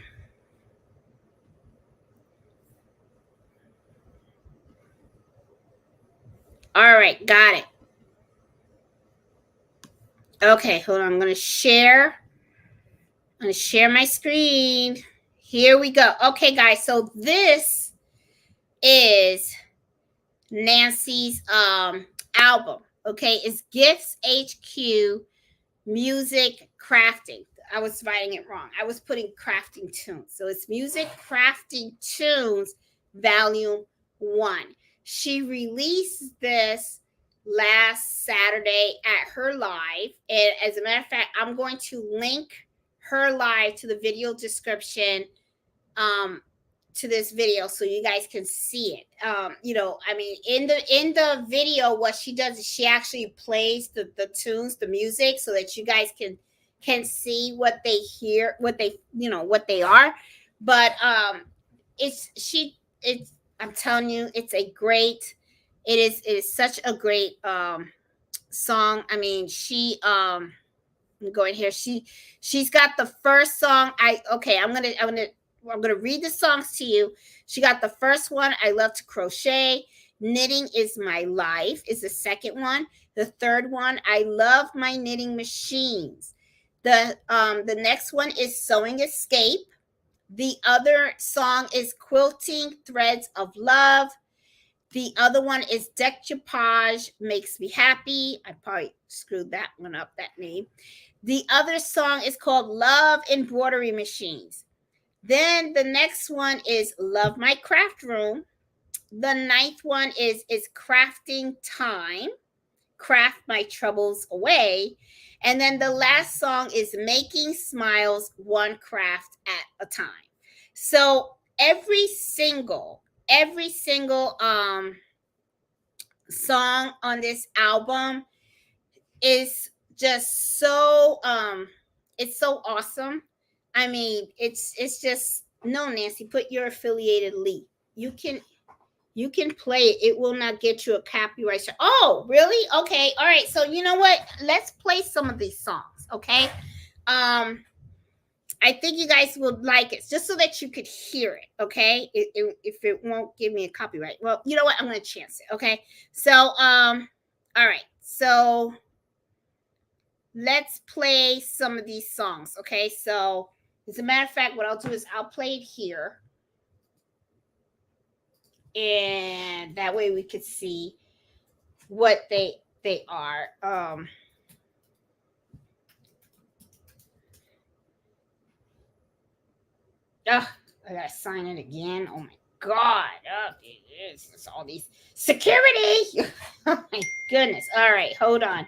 All right. Got it. Okay. Hold on. I'm going to share. I'm going to share my screen. Here we go. Okay, guys. So this is Nancy's album. Okay. It's Gifts HQ Music Crafting. I was writing it wrong. I was putting crafting tunes. So it's Music Crafting Tunes Volume 1. She released this last Saturday at her live. And as a matter of fact, I'm going to link her live to the video description to this video so you guys can see it. I mean, in the video, what she does is she actually plays the tunes, the music, so that you guys can see what they hear, what they are. But it's I'm telling you, it is such a great song. I mean, I'm going here. She's got the first song. I'm gonna read the songs to you. She got the first one, I love to crochet. Knitting is my life is the second one. The third one, I love my knitting machines. The next one is Sewing Escape. The other song is Quilting Threads of Love. The other one is Decoupage Makes Me Happy. I probably screwed that one up, that name. The other song is called Love Embroidery Machines. Then the next one is Love My Craft Room. The ninth one is Crafting Time. Craft My Troubles Away. And then the last song is Making Smiles One Craft at a Time. So every single song on this album is just so it's so awesome. I mean, it's just no, Nancy, put your affiliated link. You can play it. It will not get you a copyright. Oh, really? Okay. All right. So you know what? Let's play some of these songs. Okay. I think you guys would like it just so that you could hear it. Okay. If it won't give me a copyright. Well, you know what? I'm going to chance it. Okay. So, all right. So let's play some of these songs. Okay. So as a matter of fact, what I'll do is I'll play it here. And that way we could see what they are. I gotta sign in again. Oh my god. It's all these security. Oh my goodness. All right, hold on.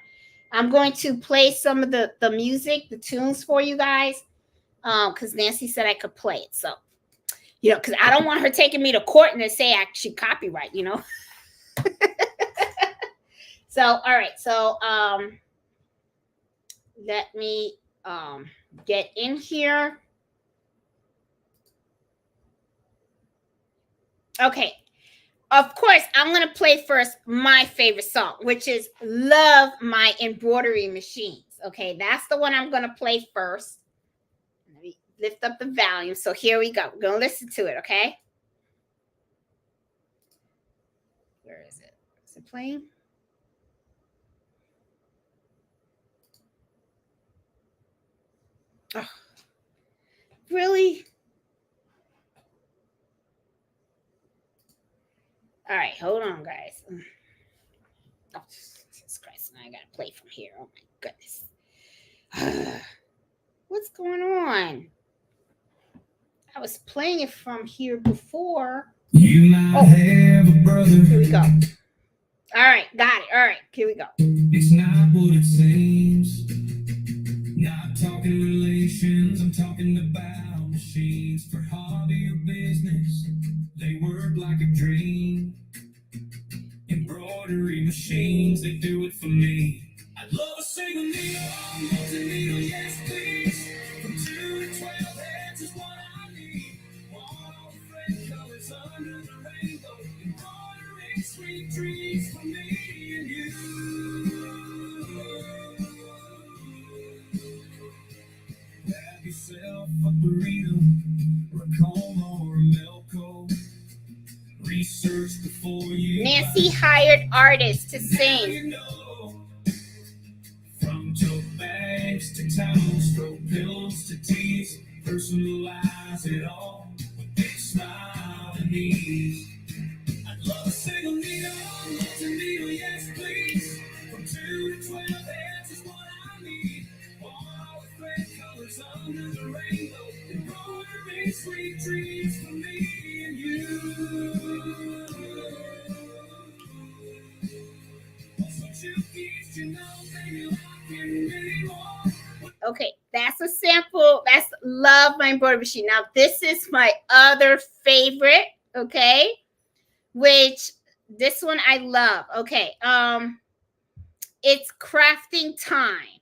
I'm going to play some of the music, the tunes for you guys. Because Nancy said I could play it. So, because I don't want her taking me to court and they say I should copyright, So, all right. So, let me get in here. Okay. Of course, I'm going to play first my favorite song, which is Love My Embroidery Machines. Okay, that's the one I'm going to play first. Let me lift up the volume. So here we go. We're going to listen to it, okay? Where is it? Is it playing? Oh, really? All right, hold on, guys. Oh, Jesus Christ. Now I got to play from here. Oh, my goodness. What's going on? I was playing it from here before. You might have a brother. Here we go. All right, got it. All right, here we go. It's not what it seems. Not talking relations, I'm talking about machines for hobby or business. They work like a dream. Embroidery machines, they do it for me. I'd love a single needle, multi-needle, yes please. From 2 to 12 heads is what I need. Want all the thread colors under the rainbow. Embroidery yourself a burrito, or a coma, or a Melco. Research before you. Nancy hired artists to sing. You know, from tote bags to towels, throw pills to teas, personalize it all with big smile and ease. I'd love a single needle, multi-needle, yes please. From 2 to 12 heads is what I need. All with red colors under the rainbow. Embroidery, sweet dreams for me and you. Okay, that's a sample. That's Love My Embroidery Machine. Now, this is my other favorite, okay? Which this one I love. Okay. It's Crafting Time.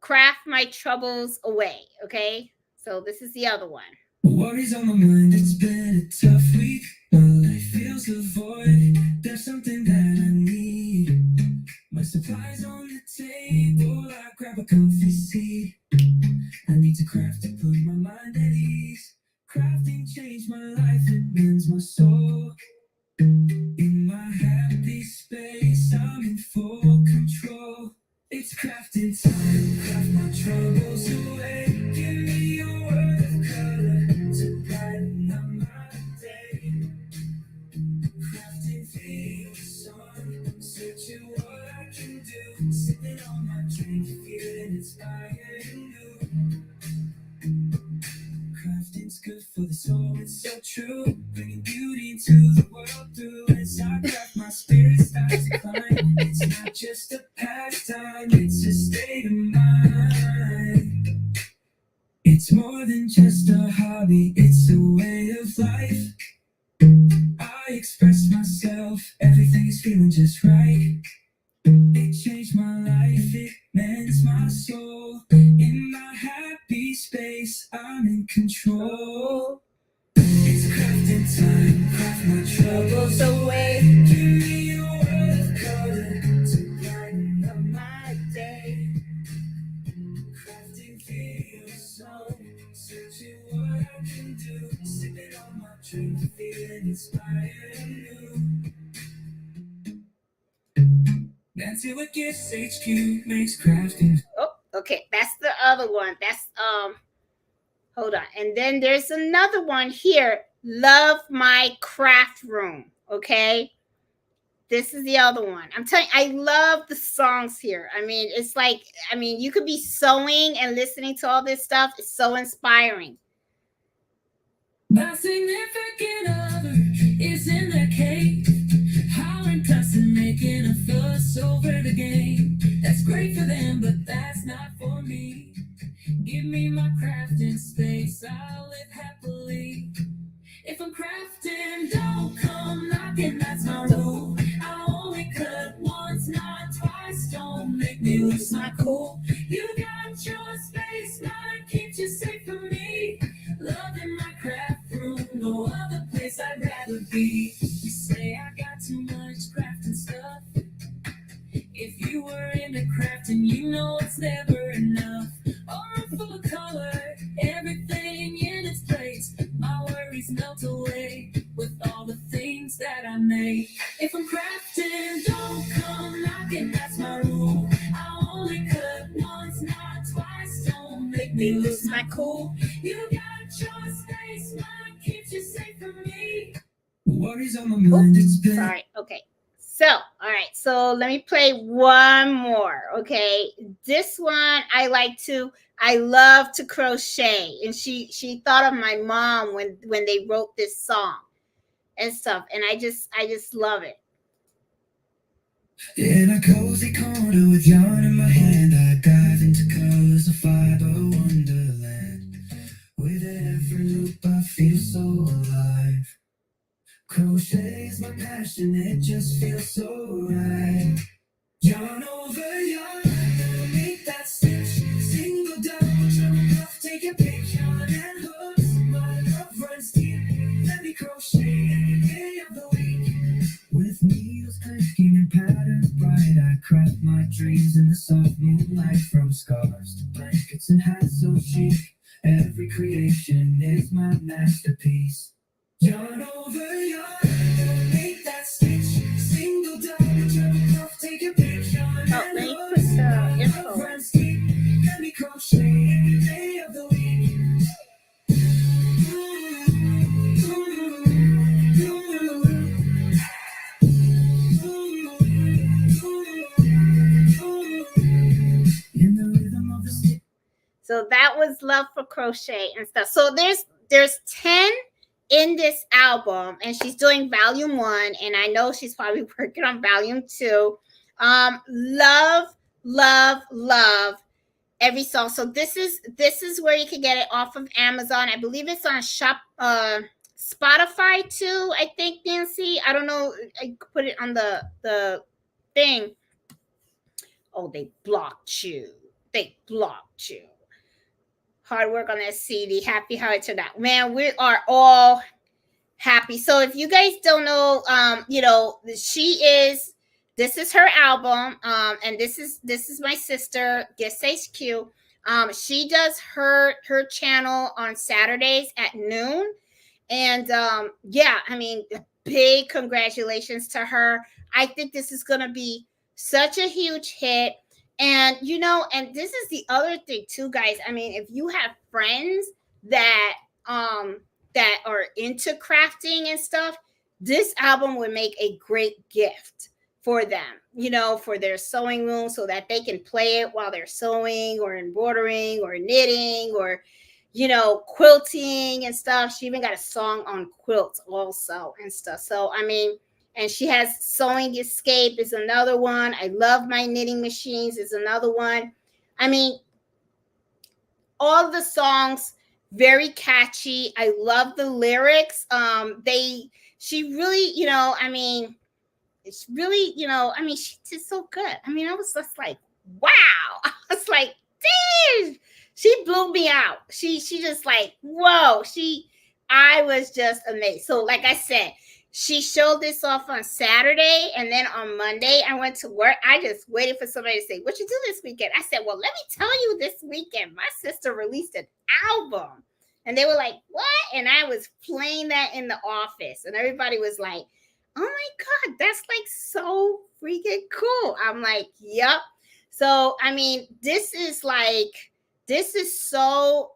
Craft My Troubles Away. Okay. So this is the other one. Worries on my mind, it's been a tough week. My life feels a void. There's something that I need. My supplies on the table, I grab a comfy seat. I need to craft to put my mind at ease. Crafting changed my life, it mends my soul. In my happy space, I'm in full control. It's crafting time, craft my troubles away. Give me a word of color to brighten up my day. Crafting feel the sun, searching what I can do. Sipping on my drink, feeling inspired and new. Crafting's good for the soul, it's so true. Bringing beauty into the world through. As I craft, my spirit starts to climb. It's not just a pastime, it's a state of mind. It's more than just a hobby, it's a way of life. I express myself, everything is feeling just right. It changed my life, it mends my soul. In my happy space, I'm in control. It's crafting time, craft my troubles away. Give me a word of color to brighten up my day. Crafting feels song, searching what I can do. Sipping on my drink, feeling inspired and new. Nancy Woods HQ makes crafting. Oh, okay. That's the other one. That's hold on. And then there's another one here. Love My Craft Room. Okay. This is the other one. I'm telling you, I love the songs here. I mean, it's like, you could be sewing and listening to all this stuff. It's so inspiring. My significant other is in the cave, howling, cussing, making a fuss over the game. That's great for them, but that's not for me. Give me my crafting space, I'll live happily. If I'm crafting, don't come knocking, that's my rule. I only cut once, not twice, don't make me lose my cool. You got your space, mine keeps you safe from me. Loving my craft room, no other place I'd rather be. You say I got too much crafting stuff. If you were into crafting, you know it's never enough. A room full of color, everything in its place. My worries melt away with all the things that I make. If I'm crafting, don't come knocking, that's my rule. I only cut once, not twice, don't make me lose my cool. You got your space, mine keeps you safe from me. Worries on my mind, it's been. Sorry, okay. So, all right. So let me play one more. Okay. This one I love to crochet. And she thought of my mom when they wrote this song and stuff. And I just love it. In a cozy corner with yarn in my hand, I dive into colors of fiber wonderland. With every loop I feel so alive. Crochet is my passion, it just feels so right. Yarn over yarn, make that stitch. Single double, jump off, take a pick. Yarn and hooks, my love runs deep. Let me crochet any day of the week. With needles clicking and patterns bright, I craft my dreams in the soft moonlight. From scarves to blankets and hats so chic. Every creation is my masterpiece. Yarn over yarn, don't make that stitch. Single double jump off, take a picture. Oh, let me put the info. Let me crochet every day of the week. In the rhythm of the stick. So that was Love for Crochet and stuff. So there's 10 in this album, and she's doing volume 1, and I know she's probably working on volume 2. Love, love, love every song. So this is where you can get it off of Amazon. I believe it's on Spotify too, I think, Nancy. I don't know. I put it on the thing. Oh, they blocked you. They blocked you. Hard work on that CD. Happy how it turned out. Man, we are all happy. So if you guys don't know, this is her album. And this is my sister, Guess HQ. She does her channel on Saturdays at noon. And yeah, I mean, big congratulations to her. I think this is gonna be such a huge hit. And and this is the other thing too, guys. I mean, if you have friends that are into crafting and stuff, this album would make a great gift for them, for their sewing room, so that they can play it while they're sewing or embroidering or knitting or quilting and stuff. She even got a song on quilts also and stuff. So I mean, and she has Sewing Escape is another one. I Love My Knitting Machines is another one. I mean, all the songs very catchy. I love the lyrics. She really, I mean, it's really, I mean, she did so good. I mean, I was just like, wow. I was like, damn, she blew me out. She just like, whoa. I was just amazed. So like I said, she showed this off on Saturday, and then on Monday I went to work. I just waited for somebody to say, what you do this weekend? I said, well, let me tell you, this weekend my sister released an album. And they were like, what? And I was playing that in the office, and everybody was like, oh my God, that's like so freaking cool. I'm like, yep. So, I mean, this is so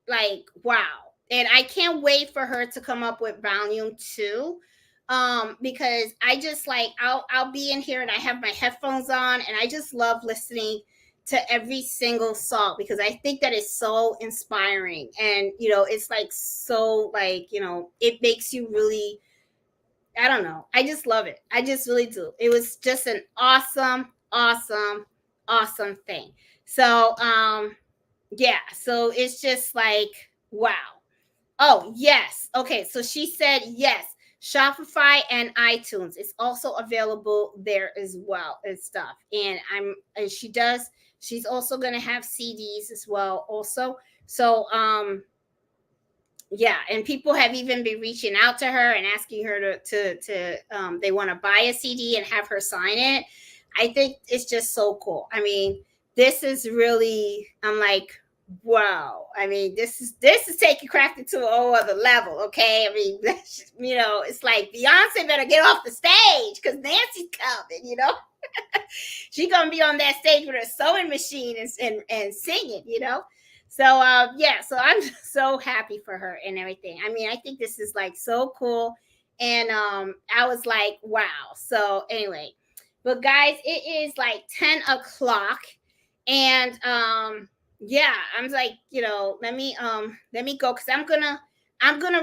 like, wow. And I can't wait for her to come up with volume 2. Because I just like, I'll be in here and I have my headphones on, and I just love listening to every single song, because I think that is so inspiring. And, it's like, so like, it makes you really, I don't know. I just love it. I just really do. It was just an awesome, awesome, awesome thing. So, yeah. So it's just like, wow. Oh, yes. Okay. So she said, yes, Shopify and iTunes. It's also available there as well and stuff. And she's also going to have CDs as well also. So, yeah, and people have even been reaching out to her and asking her to they want to buy a CD and have her sign it. I think it's just so cool. I mean, this is really, I'm like, wow. I mean, this is taking crafting to a whole other level. Okay, I mean, it's like Beyonce better get off the stage, because Nancy's coming. She's gonna be on that stage with her sewing machine and singing. So yeah, so I'm just so happy for her and everything. I mean, I think this is like so cool. And I was like, wow. So anyway, but guys, it is like 10 o'clock. And yeah, I'm like, let me go, because I'm gonna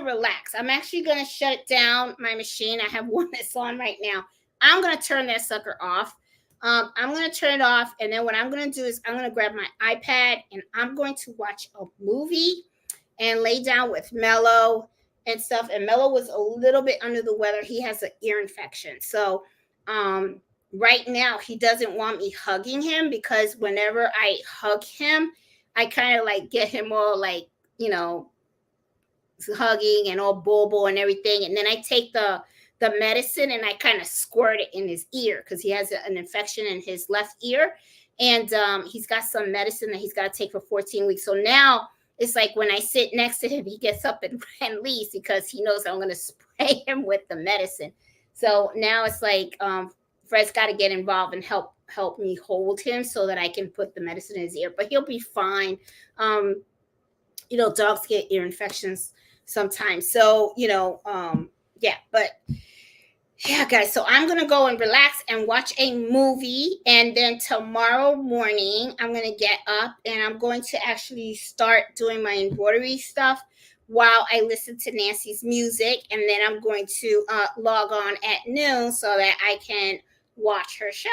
relax. I'm actually gonna shut down my machine. I have one that's on right now. I'm gonna turn that sucker off. I'm going to turn it off. And then what I'm going to do is I'm going to grab my iPad and I'm going to watch a movie and lay down with Mello and stuff. And Mello was a little bit under the weather. He has an ear infection. So right now he doesn't want me hugging him, because whenever I hug him, I kind of like get him all like, hugging and all bobo and everything. And then I take the medicine and I kind of squirt it in his ear, because he has an infection in his left ear. And he's got some medicine that he's got to take for 14 weeks. So now it's like when I sit next to him, he gets up and leaves because he knows I'm going to spray him with the medicine. So now it's like Fred's got to get involved and help me hold him so that I can put the medicine in his ear. But he'll be fine. Um, dogs get ear infections sometimes. So yeah, but yeah, guys. So I'm gonna go and relax and watch a movie, and then tomorrow morning I'm gonna get up and I'm going to actually start doing my embroidery stuff while I listen to Nancy's music, and then I'm going to log on at noon so that I can watch her show.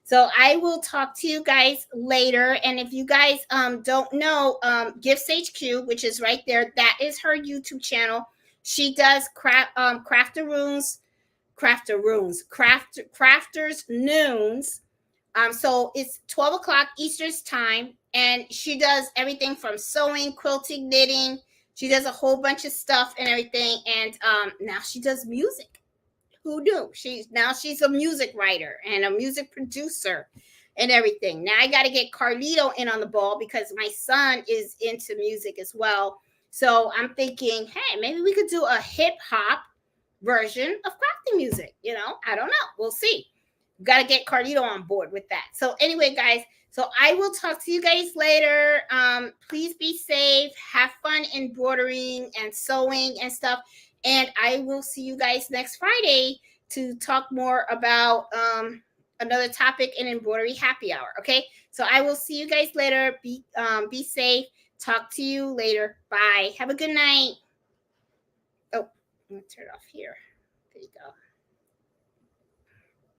So I will talk to you guys later. And if you guys don't know, Gifts HQ, which is right there, that is her YouTube channel. She does crafters noons. So it's 12 o'clock Eastern time, and she does everything from sewing, quilting, knitting. She does a whole bunch of stuff and everything. And now she does music. Who knew? She's a music writer and a music producer and everything. Now I got to get Carlito in on the ball because my son is into music as well. So I'm thinking, hey, maybe we could do a hip hop version of crafting music. I don't know. We'll see. Got to get Carlito on board with that. So anyway, guys, so I will talk to you guys later. Please be safe. Have fun embroidering and sewing and stuff. And I will see you guys next Friday to talk more about another topic in embroidery happy hour. Okay. So I will see you guys later. Be safe. Talk to you later. Bye. Have a good night. Oh, I'm going to turn it off here. There you go.